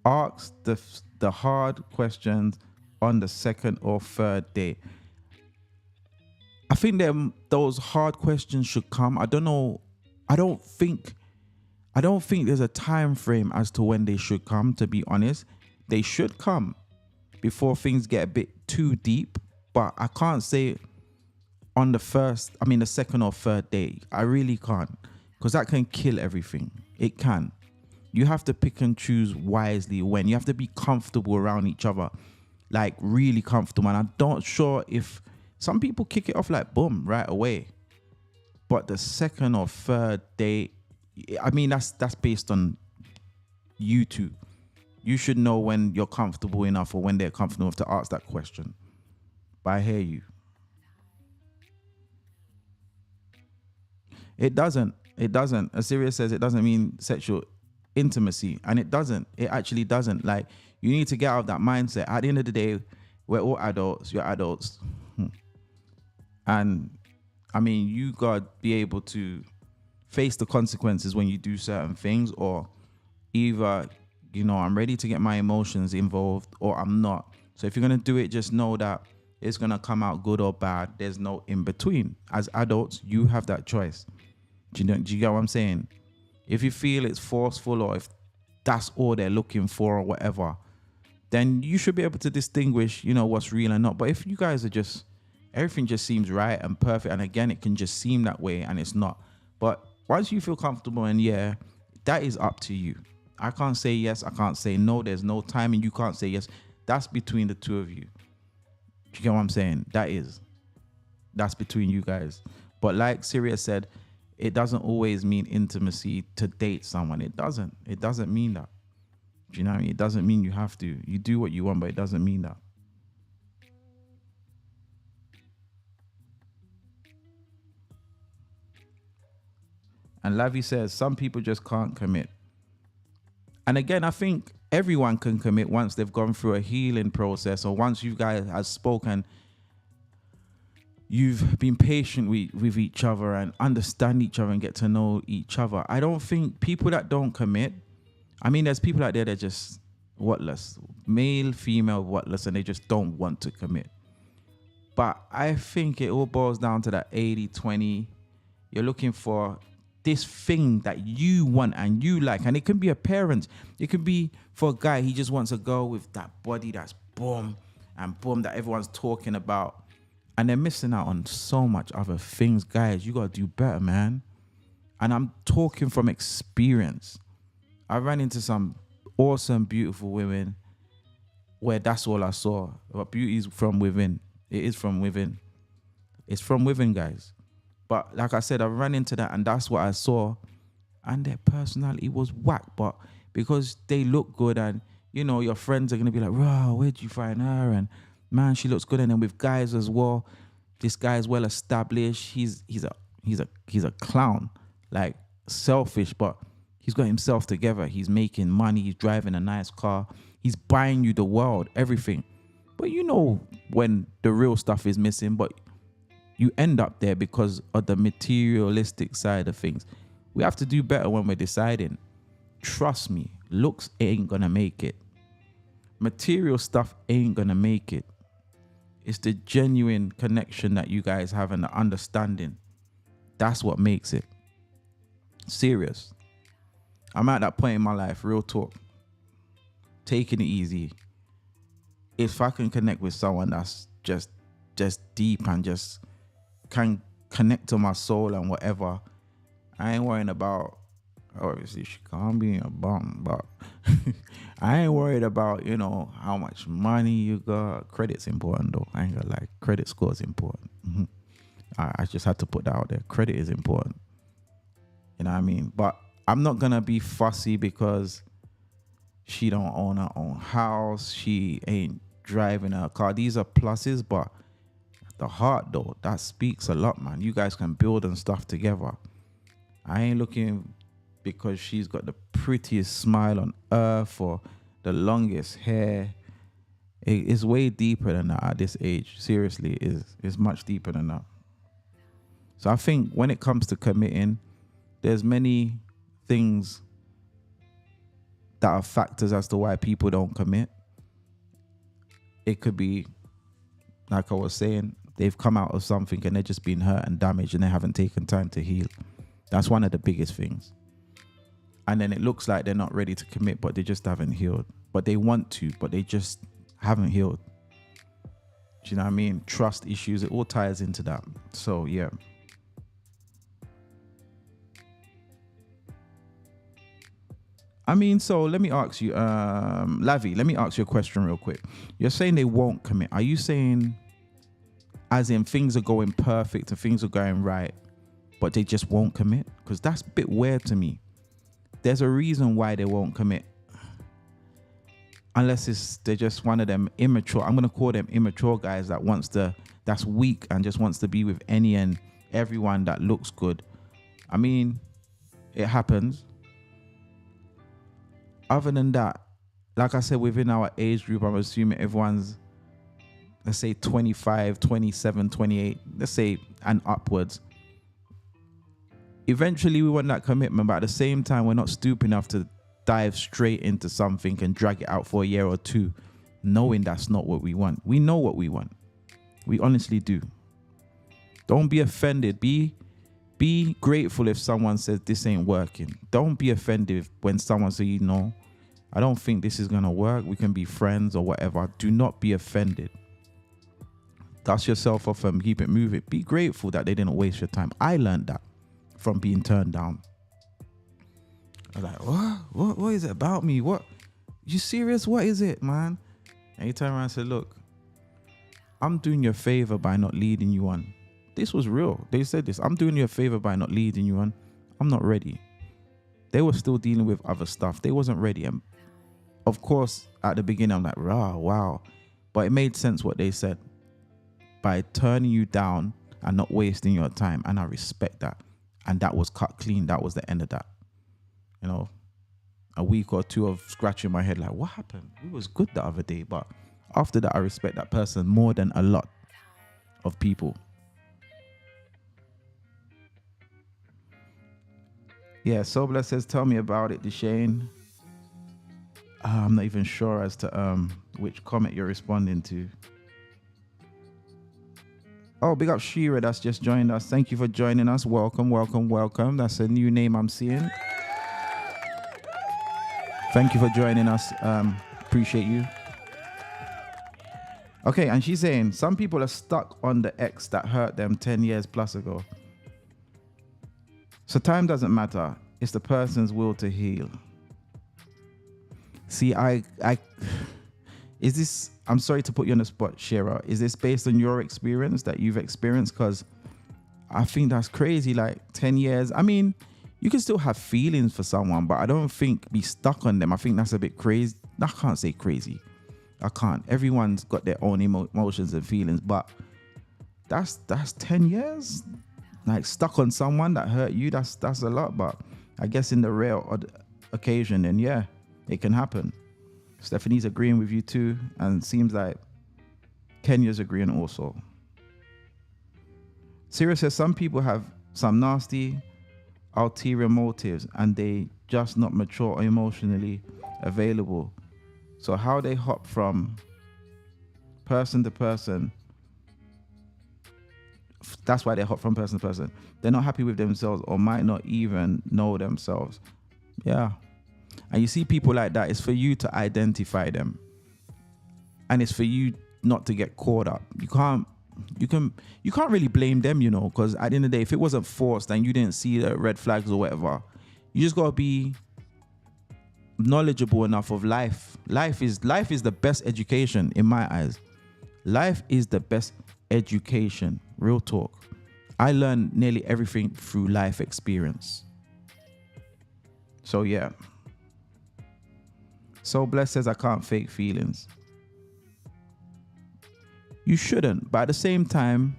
ask the hard questions on the second or third date. I think those hard questions should come. I don't know. I don't think there's a time frame as to when they should come, to be honest. They should come before things get a bit too deep, but I can't say on the second or third date. I really can't, because that can kill everything. It can. You have to pick and choose wisely when. You have to be comfortable around each other, like really comfortable. And I'm not sure if some people kick it off like boom right away, but the second or third date, I mean, that's based on you two. You should know when you're comfortable enough or when they're comfortable enough to ask that question. But I hear you. It doesn't. Assyria says it doesn't mean sexual intimacy, and it doesn't. It actually doesn't. Like, you need to get out of that mindset. At the end of the day, we're all adults. You're adults, and I mean, you gotta be able to face the consequences when you do certain things, or either, I'm ready to get my emotions involved or I'm not. So if you're going to do it, just know that it's going to come out good or bad. There's no in between. As adults, you have that choice. Do you get what I'm saying? If you feel it's forceful, or if that's all they're looking for or whatever, then you should be able to distinguish, what's real and not. But if you guys are just, everything just seems right and perfect, and again, it can just seem that way and it's not. But once you feel comfortable, and that is up to you. I can't say yes, I can't say no. There's no timing. You can't say yes. That's between the two of you. Do you get what I'm saying? That's between you guys. But like Syria said, it doesn't always mean intimacy to date someone. It doesn't mean that. Do you know what I mean? It doesn't mean you have to. You do what you want, but it doesn't mean that. And Lavi says, some people just can't commit. And again, I think everyone can commit once they've gone through a healing process, or once you guys have spoken, you've been patient with each other and understand each other and get to know each other. I don't think people that don't commit, I mean, there's people out there that are just whatless, male, female, whatless, and they just don't want to commit. But I think it all boils down to that 80-20. You're looking for this thing that you want and you like, and it can be a parent, it could be for a guy, he just wants a girl with that body that's boom and boom that everyone's talking about, and they're missing out on so much other things. Guys, you gotta do better, man. And I'm talking from experience. I ran into some awesome, beautiful women where that's all I saw. But beauty is from within. It is from within. It's from within, guys. But like I said, I ran into that, and that's what I saw. And their personality was whack. But because they look good, and, your friends are going to be like, wow, where'd you find her? And man, she looks good. And then with guys as well, this guy is well established. He's a clown, like selfish, but he's got himself together. He's making money. He's driving a nice car. He's buying you the world, everything. But when the real stuff is missing, but you end up there because of the materialistic side of things. We have to do better when we're deciding. Trust me, looks ain't gonna make it. Material stuff ain't gonna make it. It's the genuine connection that you guys have and the understanding. That's what makes it. Serious. I'm at that point in my life, real talk. Taking it easy. If I can connect with someone that's just deep and just can connect to my soul and whatever, I ain't worrying about, obviously she can't be a bum, but I ain't worried about, how much money you got. Credit's important though. I ain't gonna lie. Credit score's important. I just had to put that out there. Credit is important. You know what I mean? But I'm not gonna be fussy because she don't own her own house. She ain't driving her car. These are pluses, but the heart though, that speaks a lot, man. You guys can build and stuff together. I ain't looking because she's got the prettiest smile on earth or the longest hair. It's way deeper than that at this age. Seriously, it's much deeper than that. So I think when it comes to committing, there's many things that are factors as to why people don't commit. It could be, like I was saying, they've come out of something and they're just been hurt and damaged and they haven't taken time to heal. That's one of the biggest things. And then it looks like they're not ready to commit, but they just haven't healed. But they want to, but they just haven't healed. Do you know what I mean? Trust issues, it all ties into that. So, yeah. I mean, so let me ask you, Lavi, let me ask you a question real quick. You're saying they won't commit. Are you saying as in things are going perfect and things are going right, but they just won't commit? Because that's a bit weird to me. There's a reason why they won't commit. Unless they're just one of them immature, I'm going to call them immature guys that's weak and just wants to be with any and everyone that looks good. I mean, it happens. other than that, like I said, within our age group, I'm assuming everyone's, let's say 25, 27, 28, let's say, and upwards. Eventually we want that commitment, but at the same time, we're not stupid enough to dive straight into something and drag it out for a year or two, knowing that's not what we want. We know what we want. We honestly do. Don't be offended. Be grateful if someone says this ain't working. Don't be offended when someone says, I don't think this is going to work. We can be friends or whatever. Do not be offended. Dust yourself off and keep it moving. Be grateful that they didn't waste your time. I learned that from being turned down. I was like, what is it about me? What? You serious? What is it, man? And he turned around and said, look, I'm doing you a favor by not leading you on. This was real. They said this. I'm doing you a favor by not leading you on. I'm not ready. They were still dealing with other stuff. They wasn't ready. And of course, at the beginning, I'm like, wow. But it made sense what they said. By turning you down and not wasting your time. And I respect that. And that was cut clean. That was the end of that. A week or two of scratching my head like, what happened? We was good the other day. But after that, I respect that person more than a lot of people. Yeah, Sobla says, tell me about it, Deshane. I'm not even sure as to which comment you're responding to. Oh, big up Shira, that's just joined us. Thank you for joining us. Welcome. That's a new name I'm seeing. Thank you for joining us. Appreciate you. Okay, and she's saying, some people are stuck on the ex that hurt them 10 years plus ago. So time doesn't matter. It's the person's will to heal. See, is this, I'm sorry to put you on the spot, Shira. Is this based on your experience that you've experienced? Because I think that's crazy. Like 10 years. I mean, you can still have feelings for someone, but I don't think be stuck on them. I think that's a bit crazy. I can't say crazy. I can't. Everyone's got their own emotions and feelings, but that's 10 years. Like stuck on someone that hurt you. That's a lot. But I guess in the rare occasion, then yeah, it can happen. Stephanie's agreeing with you too, and it seems like Kenya's agreeing also. Sirius says some people have some nasty ulterior motives and they just not mature or emotionally available. So how they hop from person to person, that's why they hop from person to person. They're not happy with themselves or might not even know themselves. Yeah. And you see people like that, it's for you to identify them. And it's for you not to get caught up. You can't really blame them, because at the end of the day, if it wasn't forced and you didn't see the red flags or whatever, you just gotta be knowledgeable enough of life. Life is the best education in my eyes. Life is the best education. Real talk. I learned nearly everything through life experience. So yeah. So Bless says I can't fake feelings. You shouldn't, but at the same time,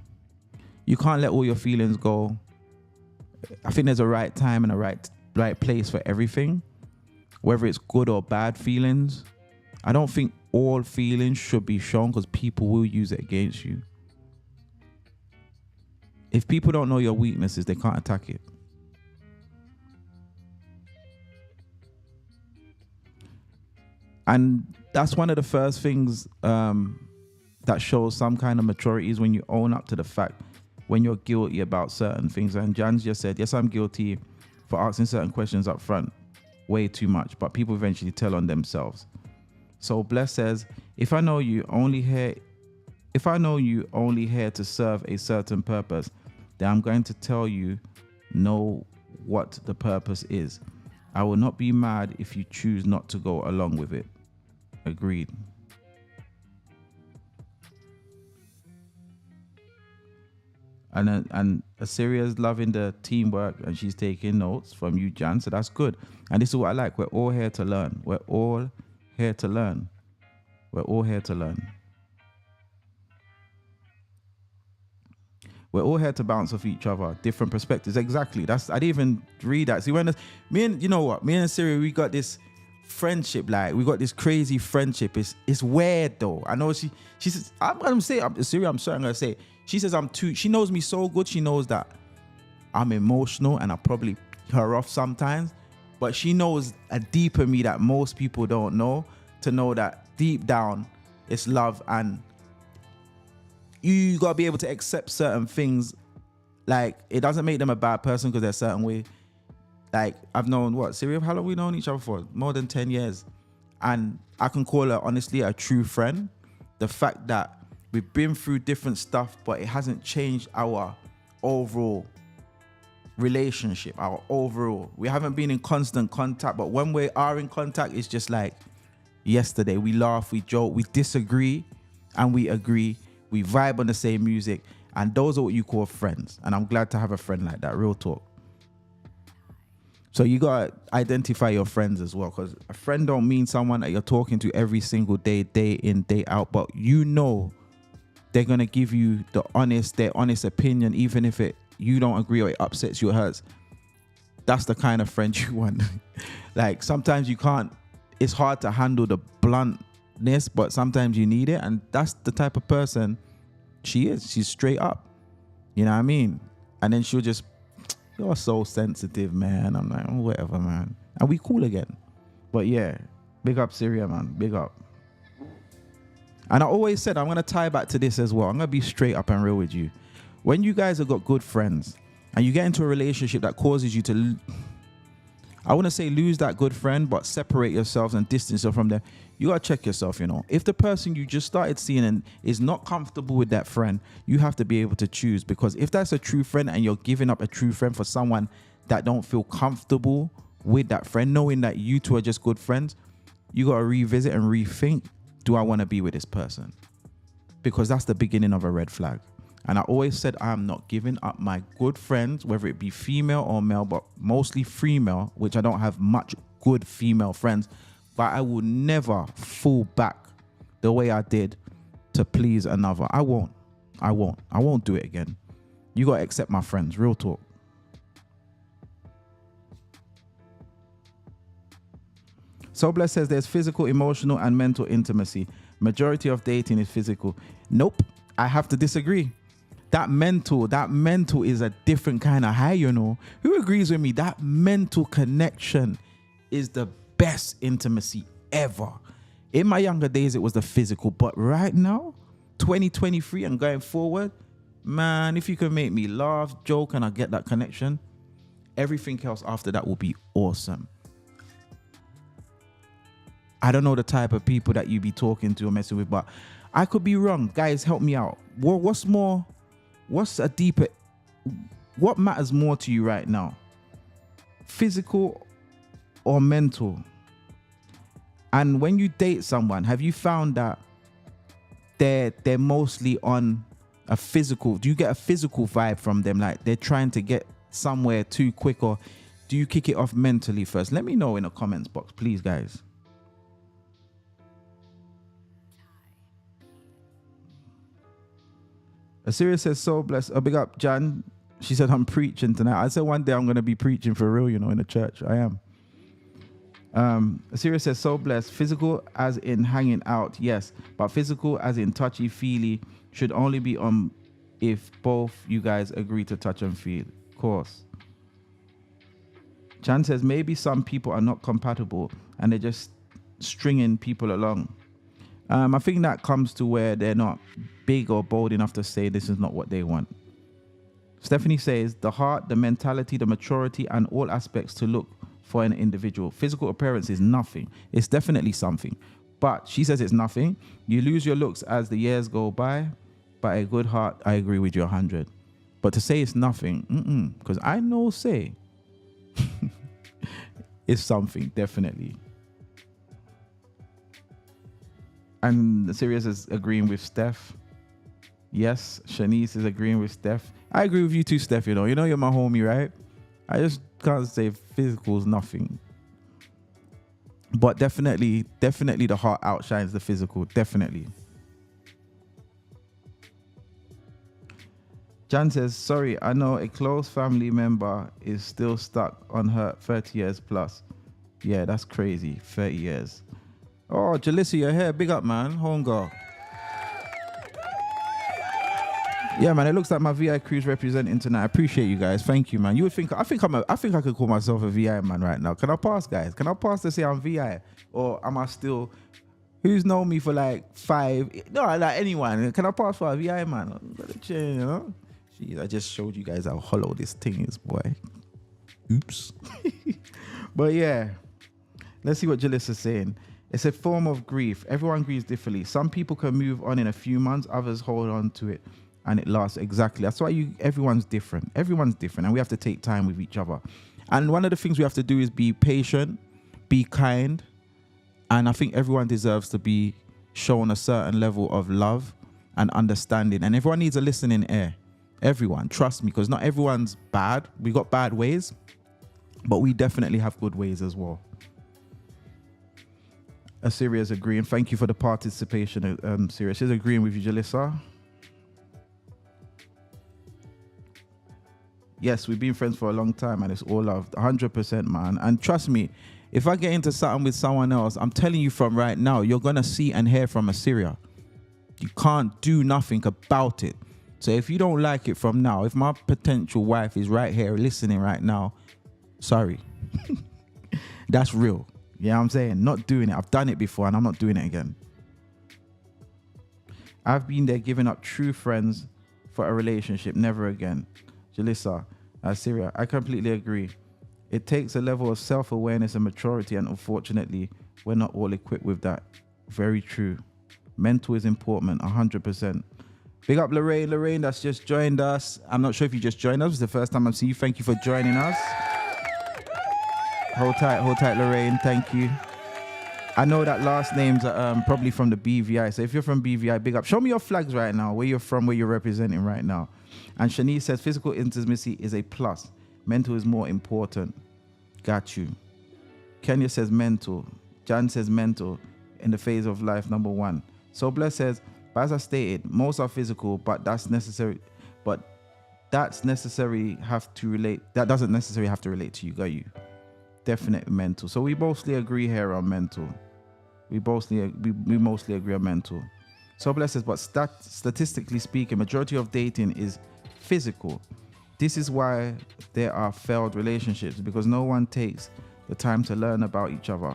you can't let all your feelings go. I think there's a right time and a right place for everything, whether it's good or bad feelings. I don't think all feelings should be shown because people will use it against you. If people don't know your weaknesses, they can't attack it. And that's one of the first things that shows some kind of maturity is when you own up to the fact when you're guilty about certain things. And Jan's just said, yes, I'm guilty for asking certain questions up front way too much, but people eventually tell on themselves. So Bless says, if I know you only here to serve a certain purpose, then I'm going to tell you know what the purpose is. I will not be mad if you choose not to go along with it. Agreed. And Assyria's loving the teamwork and she's taking notes from you, Jan. So that's good. And this is what I like. We're all here to learn. We're all here to learn. We're all here to learn. We're all here to bounce off each other, different perspectives. Exactly. I didn't even read that. See, me and Assyria, we got this friendship, like we got this crazy friendship. It's weird though. I know she says, I'm gonna say, I'm serious, I'm sorry, I'm gonna say, she says she knows me so good, she knows that I'm emotional and I probably her off sometimes, but she knows a deeper me that most people don't know, to know that deep down it's love, and you gotta be able to accept certain things. Like, it doesn't make them a bad person because they're a certain way. Like, I've known, Siri, how long have we known each other for? More than 10 years. And I can call her, honestly, a true friend. The fact that we've been through different stuff, but it hasn't changed our overall relationship, we haven't been in constant contact, but when we are in contact, it's just like yesterday. We laugh, we joke, we disagree, and we agree. We vibe on the same music, and those are what you call friends. And I'm glad to have a friend like that, real talk. So you gotta identify your friends as well, because a friend don't mean someone that you're talking to every single day, day in, day out, but you know they're gonna give you their honest opinion, even if you don't agree or it upsets you or hurts. That's the kind of friend you want. Like, sometimes it's hard to handle the bluntness, but sometimes you need it, and that's the type of person she is. She's straight up, you know what I mean? And then she'll just, you're so sensitive, man. I'm like, oh, whatever, man. And we cool again. But yeah, big up Syria, man. Big up. And I always said, I'm going to tie back to this as well. I'm going to be straight up and real with you. When you guys have got good friends and you get into a relationship that causes you to, I wouldn't say lose that good friend, but separate yourselves and distance yourself from them, you got to check yourself, you know. If the person you just started seeing and is not comfortable with that friend, you have to be able to choose. Because if that's a true friend and you're giving up a true friend for someone that don't feel comfortable with that friend, knowing that you two are just good friends, you got to revisit and rethink, do I want to be with this person? Because that's the beginning of a red flag. And I always said, I'm not giving up my good friends, whether it be female or male, but mostly female, which I don't have much good female friends, but I will never fall back the way I did to please another. I won't do it again. You got to accept my friends, real talk. So Bless says there's physical, emotional, and mental intimacy. Majority of dating is physical. Nope, I have to disagree. That mental is a different kind of high, you know. Who agrees with me? That mental connection is the best intimacy ever. In my younger days, it was the physical, but right now, 2023 and going forward, man, if you can make me laugh, joke, and I get that connection, everything else after that will be awesome. I don't know the type of people that you be talking to or messing with, but I could be wrong. Guys, help me out. What matters more to you right now? Physical or mental? And when you date someone, have you found that they're mostly on a physical? Do you get a physical vibe from them? Like they're trying to get somewhere too quick, or do you kick it off mentally first? Let me know in the comments box, please, guys. Assyria says, so blessed. Oh, big up, Jan. She said, I'm preaching tonight. I said one day I'm going to be preaching for real, you know, in the church. I am. Assyria says, so blessed. Physical as in hanging out, yes. But physical as in touchy-feely should only be on if both you guys agree to touch and feel. Of course. Chan says, maybe some people are not compatible and they're just stringing people along. I think that comes to where they're not big or bold enough to say this is not what they want. Stephanie says, the heart, the mentality, the maturity, and all aspects to look for an individual. Physical appearance is nothing. It's definitely something. But she says it's nothing. You lose your looks as the years go by. But a good heart, I agree with you 100. But to say it's nothing, because I know say it's something, definitely. And the series is agreeing with Steph. Yes, Shanice is agreeing with Steph. I agree with you too, Steph. You know you're my homie, right? I just can't say physical is nothing. But definitely the heart outshines the physical. Definitely. Jan says, sorry, I know a close family member is still stuck on her 30 years plus. Yeah, that's crazy. 30 years. Oh, Jalissa, you're here. Big up, man. Home girl. Yeah, man. It looks like my VI crew's representing tonight. I appreciate you guys. Thank you, man. You would think I think I could call myself a VI man right now. Can I pass, guys? Can I pass to say I'm VI, or am I still? Who's known me for like 5? No, like anyone. Can I pass for a VI man? You know? Jeez, I just showed you guys how hollow this thing is, boy. Oops. But yeah, let's see what Jalissa is saying. It's a form of grief. Everyone grieves differently. Some people can move on in a few months. Others hold on to it and it lasts. Exactly. That's why everyone's different. Everyone's different, and we have to take time with each other. And one of the things we have to do is be patient, be kind. And I think everyone deserves to be shown a certain level of love and understanding. And everyone needs a listening ear. Everyone, trust me, because not everyone's bad. We got bad ways, but we definitely have good ways as well. Assyria's agreeing. Thank you for the participation, Syria. She's agreeing with you, Jalissa. Yes, we've been friends for a long time, and it's all love. 100%, man. And trust me, if I get into something with someone else, I'm telling you from right now, you're going to see and hear from Assyria. You can't do nothing about it. So if you don't like it from now, if my potential wife is right here listening right now, sorry. That's real. Yeah, I'm saying, not doing it. I've done it before and I'm not doing it again. I've been there giving up true friends for a relationship. Never again. Jalissa, Syria, I completely agree. It takes a level of self-awareness and maturity, and unfortunately, we're not all equipped with that. Very true. Mental is important, 100%. Big up Lorraine. Lorraine, that's just joined us. I'm not sure if you just joined us. It's the first time I've seen you. Thank you for joining us. Hold tight, Lorraine. Thank you. I know that last names are probably from the BVI. So if you're from BVI, big up. Show me your flags right now, where you're from, where you're representing right now. And Shanice says physical intimacy is a plus. Mental is more important. Got you. Kenya says mental. Jan says mental in the phase of life, number 1. So Bless says, but as I stated, most are physical, but that's necessary. But that doesn't necessarily have to relate to you. Got you. Definite mental. So we mostly agree here on mental. We mostly agree on mental. So Bless says, but statistically speaking, majority of dating is physical. This is why there are failed relationships, because no one takes the time to learn about each other.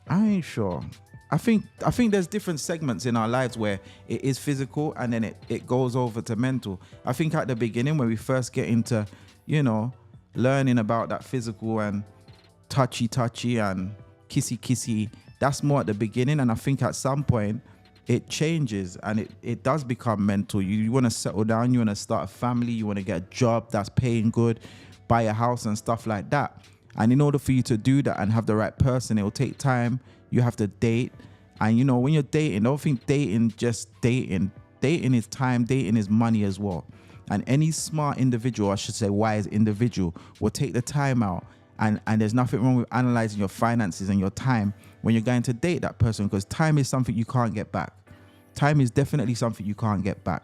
I ain't sure. I think there's different segments in our lives where it is physical and then it goes over to mental. I think at the beginning when we first get into, learning about that physical and touchy and kissy, that's more at the beginning. And I think at some point it changes and it does become mental. You want to settle down, you want to start a family, you want to get a job that's paying good, buy a house and stuff like that. And in order for you to do that and have the right person, it will take time. You have to date. And when you're dating, don't think dating just dating. Dating is time, dating is money as well. And any smart individual, I should say wise individual, will take the time out. And there's nothing wrong with analyzing your finances and your time when you're going to date that person, because time is something you can't get back. Time is definitely something you can't get back.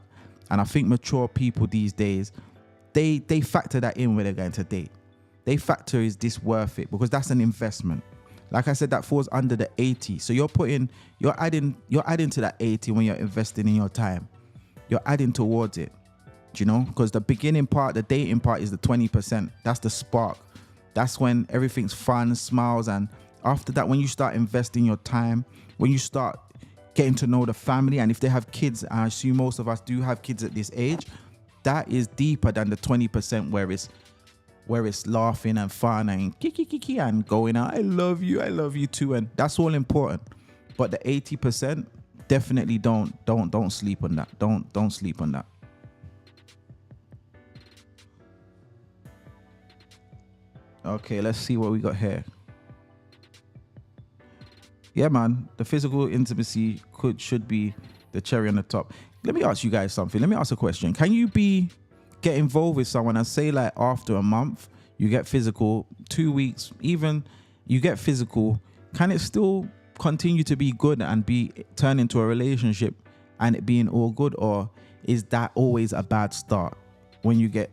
And I think mature people these days, they factor that in when they're going to date. They factor, is this worth it? Because that's an investment. Like I said, that falls under the 80. So you're adding to that 80 when you're investing in your time. You're adding towards it. Do you know? Because the beginning part, the dating part, is the 20%. That's the spark. That's when everything's fun, smiles. And after that, when you start investing your time, when you start getting to know the family, and if they have kids, and I assume most of us do have kids at this age, that is deeper than the 20% where it's laughing and fun and kiki and going out, I love you too, and that's all important. But the 80%, definitely don't sleep on that. Don't sleep on that. Okay, let's see what we got here. Yeah, man, the physical intimacy should be the cherry on the top. Let me ask you guys something. Let me ask a question. Can you get involved with someone and say, like, after a month you get physical, 2 weeks, even you get physical, can it still continue to be good and turn into a relationship and it being all good? Or is that always a bad start when you get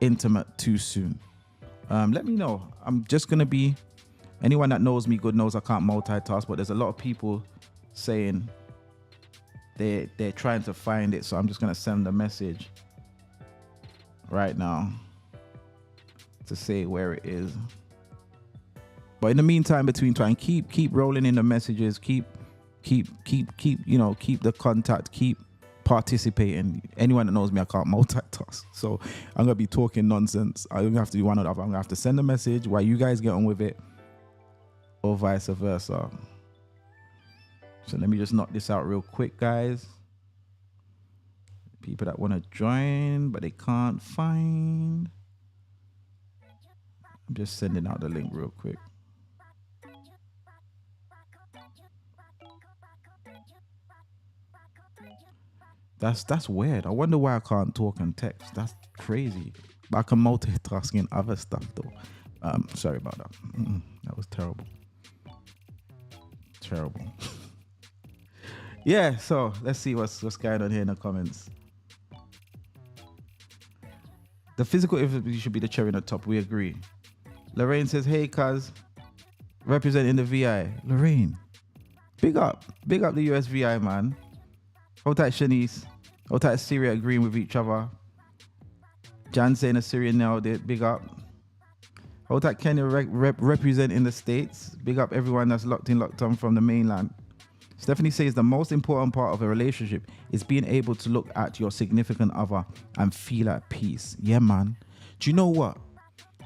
intimate too soon? Let me know. I'm just going to be Anyone that knows me good knows I can't multitask, but there's a lot of people saying they're trying to find it. So I'm just going to send a message right now to say where it is. But in the meantime, between time, keep rolling in the messages, keep the contact, keep participating. Anyone that knows me, I can't multitask. So I'm gonna be talking nonsense. I'm gonna have to do one or the other. I'm gonna have to send a message while you guys get on with it, or vice versa. So let me just knock this out real quick, guys. People that want to join, but they can't find. I'm just sending out the link real quick. That's weird. I wonder why I can't talk and text. That's crazy. But I can multitask in other stuff though. Sorry about that. That was terrible. Terrible. Yeah, so let's see what's going on here in the comments. The physical influence should be the cherry on the top. We agree. Lorraine says, hey, cuz, representing the VI. Lorraine, big up the US VI, man. Hold tight, Shanice. Hold tight, Syria agreeing with each other. Jan saying Assyria nailed it. Big up. Hold tight, Kenya representing the States. Big up everyone that's locked on from the mainland. Stephanie says the most important part of a relationship is being able to look at your significant other and feel at peace. Yeah, man. Do you know what?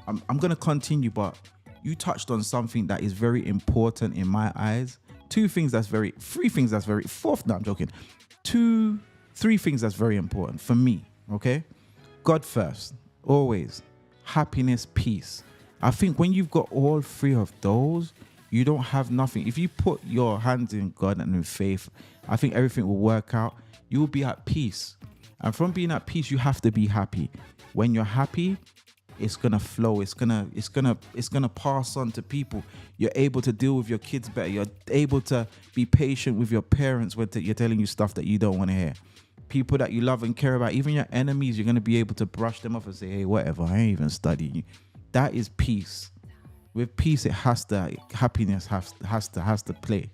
I'm going to continue, but you touched on something that is very important in my eyes. Three things that's very important for me, okay? God first, always. Happiness, peace. I think when you've got all three of those, you don't have nothing. If you put your hands in God and in faith, I think everything will work out. You will be at peace. And from being at peace, you have to be happy. When you're happy, it's gonna flow. It's gonna pass on to people. You're able to deal with your kids better. You're able to be patient with your parents when you're telling you stuff that you don't want to hear. People that you love and care about, even your enemies, you're gonna be able to brush them off and say, hey, whatever, I ain't even studying you. That is peace. With peace, happiness has to play.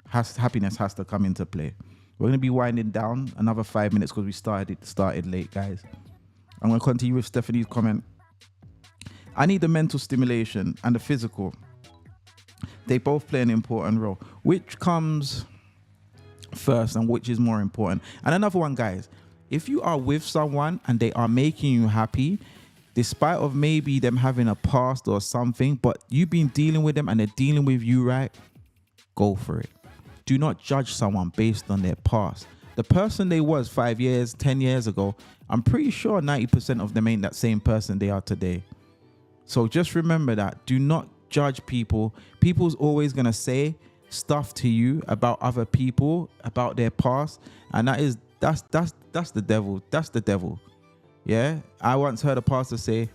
Happiness has to come into play. We're gonna be winding down another 5 minutes because we started late, guys. I'm gonna continue with Stephanie's comment. I need the mental stimulation and the physical. They both play an important role. Which comes first and which is more important? And another one, guys, if you are with someone and they are making you happy, despite of maybe them having a past or something, but you've been dealing with them and they're dealing with you right, go for it. Do not judge someone based on their past. The person they was 5 years, 10 years ago, I'm pretty sure 90% of them ain't that same person they are today. So just remember that. Do not judge people. People's always going to say stuff to you about other people, about their past. And that's the devil. That's the devil. Yeah. I once heard a pastor say,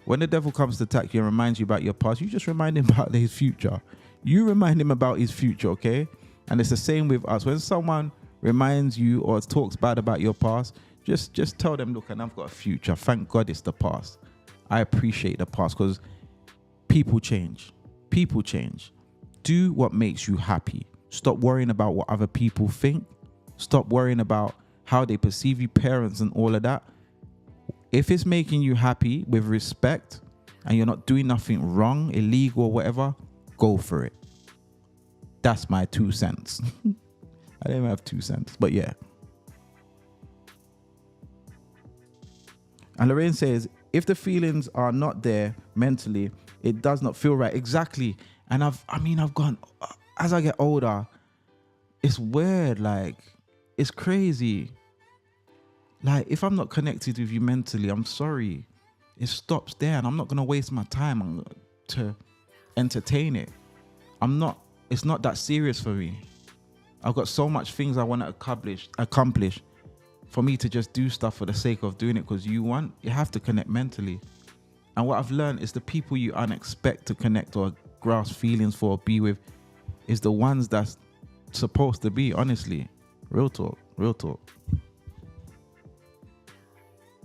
when the devil comes to attack you and reminds you about your past, you just remind him about his future. You remind him about his future, okay? And it's the same with us. When someone reminds you or talks bad about your past, just tell them, look, and I've got a future. Thank God it's the past. I appreciate the past because people change. People change. Do what makes you happy. Stop worrying about what other people think. Stop worrying about how they perceive you, parents and all of that. If it's making you happy with respect and you're not doing nothing wrong, illegal or whatever, go for it. That's my 2 cents. I don't even have 2 cents, but yeah. And Lorraine says, if the feelings are not there mentally, it does not feel right. Exactly. And I've gone, as I get older, it's weird. Like, it's crazy. Like, if I'm not connected with you mentally, I'm sorry. It stops there, and I'm not going to waste my time to entertain it. It's not that serious for me. I've got so much things I want to accomplish for me to just do stuff for the sake of doing it because you have to connect mentally. And what I've learned is the people you unexpect to connect or grasp feelings for or be with is the ones that's supposed to be, honestly. Real talk.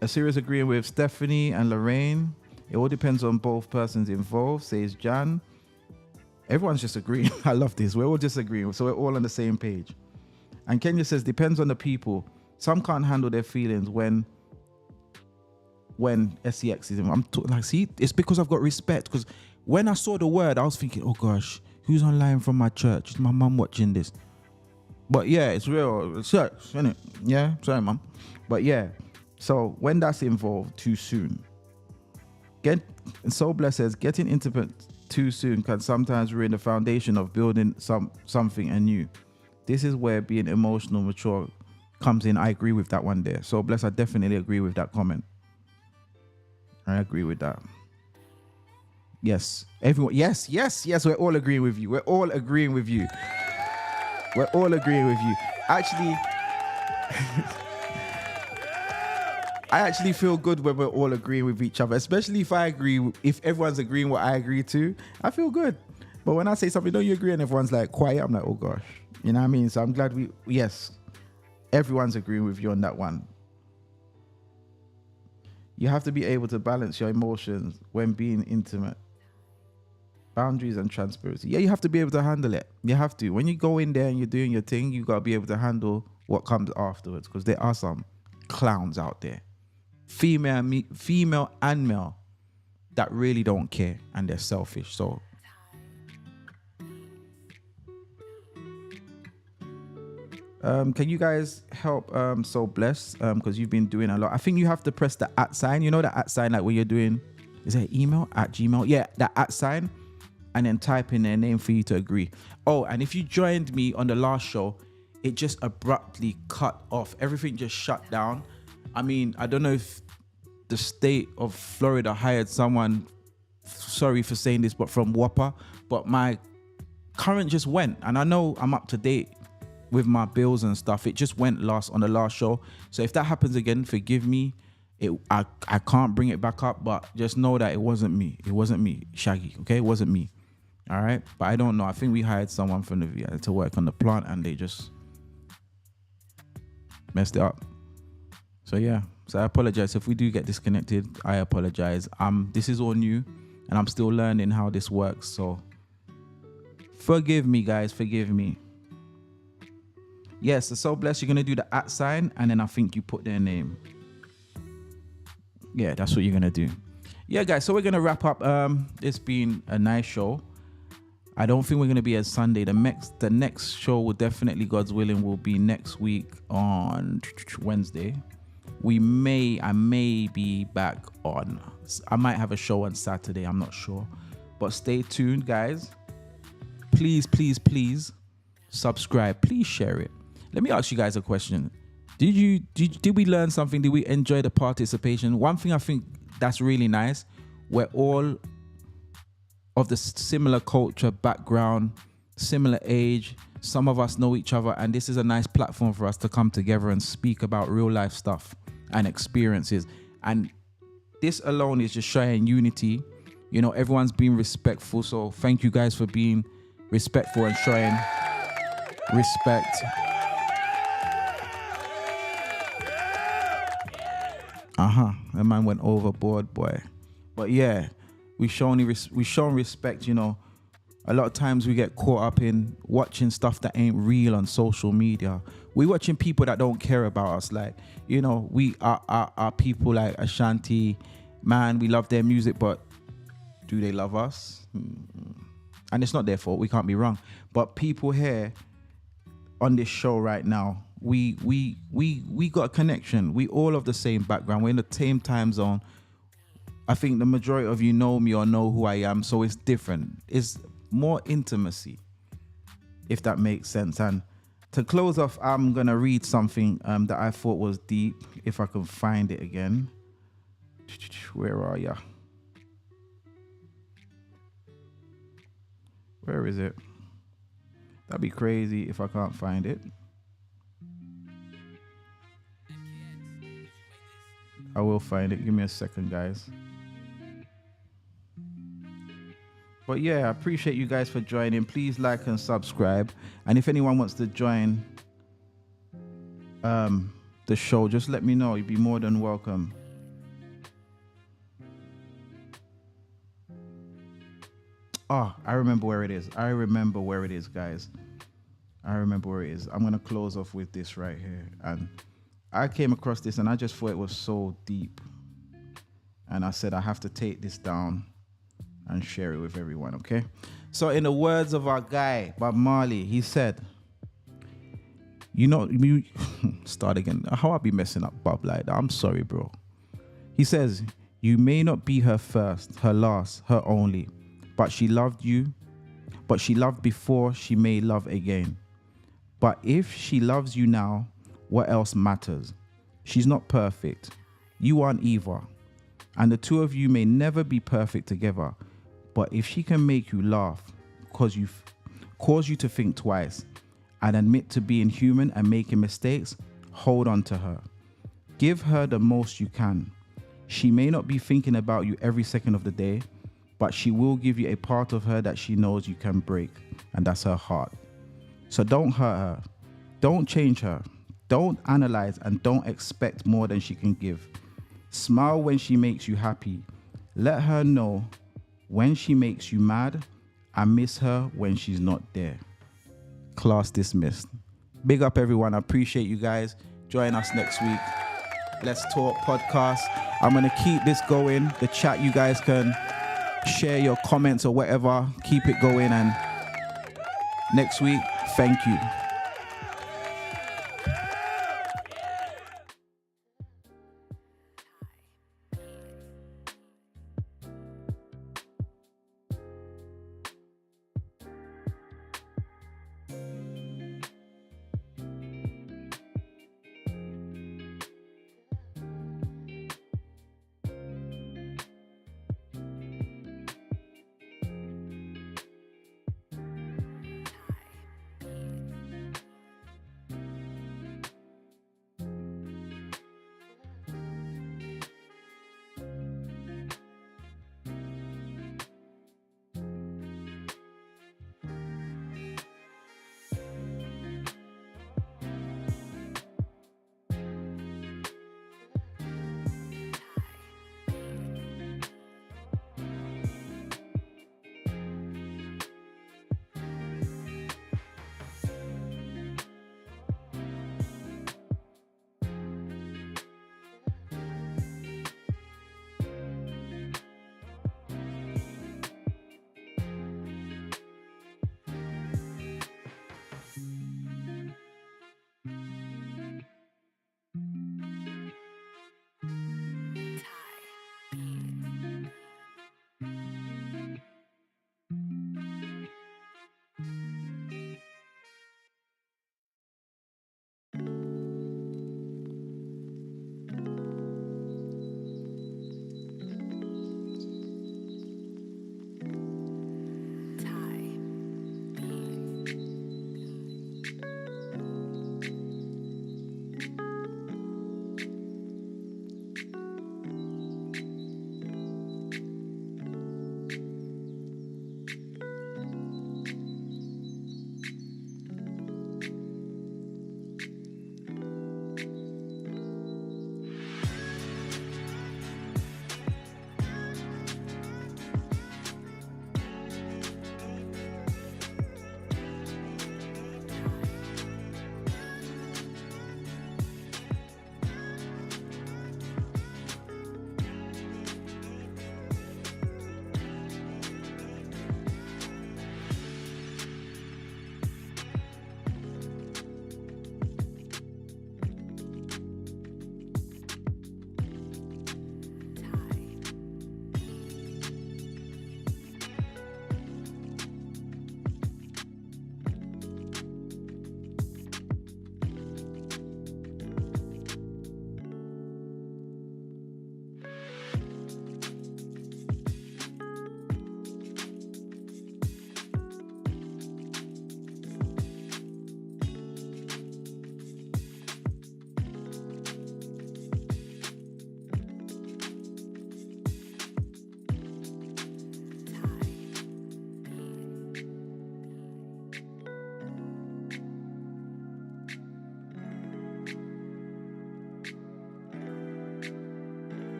Assyria's agreeing with Stephanie and Lorraine. It all depends on both persons involved, says Jan. Everyone's just agreeing. I love this. We're all just agreeing. So we're all on the same page. And Kenya says, depends on the people. Some can't handle their feelings when sex is in. See, it's because I've got respect. Because when I saw the word, I was thinking, oh gosh, who's online from my church? Is my mum watching this? But yeah, it's real. It's church, isn't it? Yeah, sorry, mum. But yeah, so when that's involved too soon, Soul Bless says, getting intimate too soon can sometimes ruin the foundation of building something anew. This is where being emotional mature comes in. I agree with that one there. Soul Bless, I definitely agree with that comment. I agree with that. Yes, everyone. Yes. We're all agreeing with you. We're all agreeing with you. Actually, I actually feel good when we're all agreeing with each other, especially if everyone's agreeing what I agree to, I feel good. But when I say something, don't you agree? And everyone's like quiet, I'm like, oh gosh. You know what I mean? So I'm glad everyone's agreeing with you on that one. You have to be able to balance your emotions when being intimate. Boundaries and transparency. Yeah, you have to be able to handle it. You have to. When you go in there and you're doing your thing, you got to be able to handle what comes afterwards, because there are some clowns out there, female and male, that really don't care and they're selfish. So can you guys help Soul Bless, because you've been doing a lot. I think you have to press the @ sign. You know the @ sign, like when you're doing, is it email at Gmail? Yeah, that @ sign, and then type in their name for you to agree. Oh, and if you joined me on the last show, it just abruptly cut off. Everything just shut down. I mean, I don't know if the state of Florida hired someone, sorry for saying this, but from Whopper, but my current just went, and I know I'm up to date with my bills and stuff. It just went on the last show. So if that happens again, forgive me. I can't bring it back up, but just know that it wasn't me. It wasn't me, Shaggy. Okay, it wasn't me. All right, but I don't know. I think we hired someone from the VI to work on the plant, and they just messed it up. So yeah, so I apologize if we do get disconnected. I apologize. This is all new, and I'm still learning how this works. So forgive me, guys. Forgive me. Yes, so Bless, you're gonna do the @ sign, and then I think you put their name. Yeah, that's what you're gonna do. Yeah, guys. So we're gonna wrap up. It's been a nice show. I don't think we're gonna be at Sunday. The next show will definitely, God's willing, will be next week on Wednesday. I may be back on. I might have a show on Saturday. I'm not sure, but stay tuned, guys. Please subscribe. Please share it. Let me ask you guys a question. Did we learn something? Did we enjoy the participation? One thing I think that's really nice, we're all of the similar culture, background, similar age. Some of us know each other, and this is a nice platform for us to come together and speak about real life stuff and experiences. And this alone is just showing unity. You know, everyone's being respectful. So thank you guys for being respectful and showing respect. That man went overboard, boy. But yeah, we shown respect. You know, a lot of times we get caught up in watching stuff that ain't real on social media. We watching people that don't care about us. Like, you know, we are people like Ashanti, man. We love their music, but do they love us? And it's not their fault. We can't be wrong. But people here on this show right now, we got a connection. We all of the same background. We're in the same time zone. I think the majority of you know me or know who I am, so it's different. It's more intimacy, if that makes sense. And to close off, I'm gonna read something that I thought was deep. If I can find it again. Where are ya? Where is it? That'd be crazy if I can't find it. I will find it. Give me a second, guys. But yeah, I appreciate you guys for joining. Please like and subscribe. And if anyone wants to join the show, just let me know. You'd be more than welcome. Oh, I remember where it is. I remember where it is, guys. I remember where it is. I'm going to close off with this right here. And I came across this and I just thought it was so deep. And I said, I have to take this down and share it with everyone, okay? So in the words of our guy, Bob Marley, he said, start again. How I be messing up Bob like that? I'm sorry, bro. He says, you may not be her first, her last, her only, but she loved you, but she loved before she may love again. But if she loves you now, what else matters? She's not perfect. You aren't either. And the two of you may never be perfect together. But if she can make you laugh, cause you to think twice, and admit to being human and making mistakes, hold on to her. Give her the most you can. She may not be thinking about you every second of the day, but she will give you a part of her that she knows you can break, and that's her heart. So don't hurt her. Don't change her. Don't analyze and don't expect more than she can give. Smile when she makes you happy. Let her know when she makes you mad, and miss her when she's not there. Class dismissed. Big up everyone. I appreciate you guys. Join us next week. Let's Talk podcast. I'm going to keep this going. The chat, you guys can share your comments or whatever. Keep it going. And next week, thank you.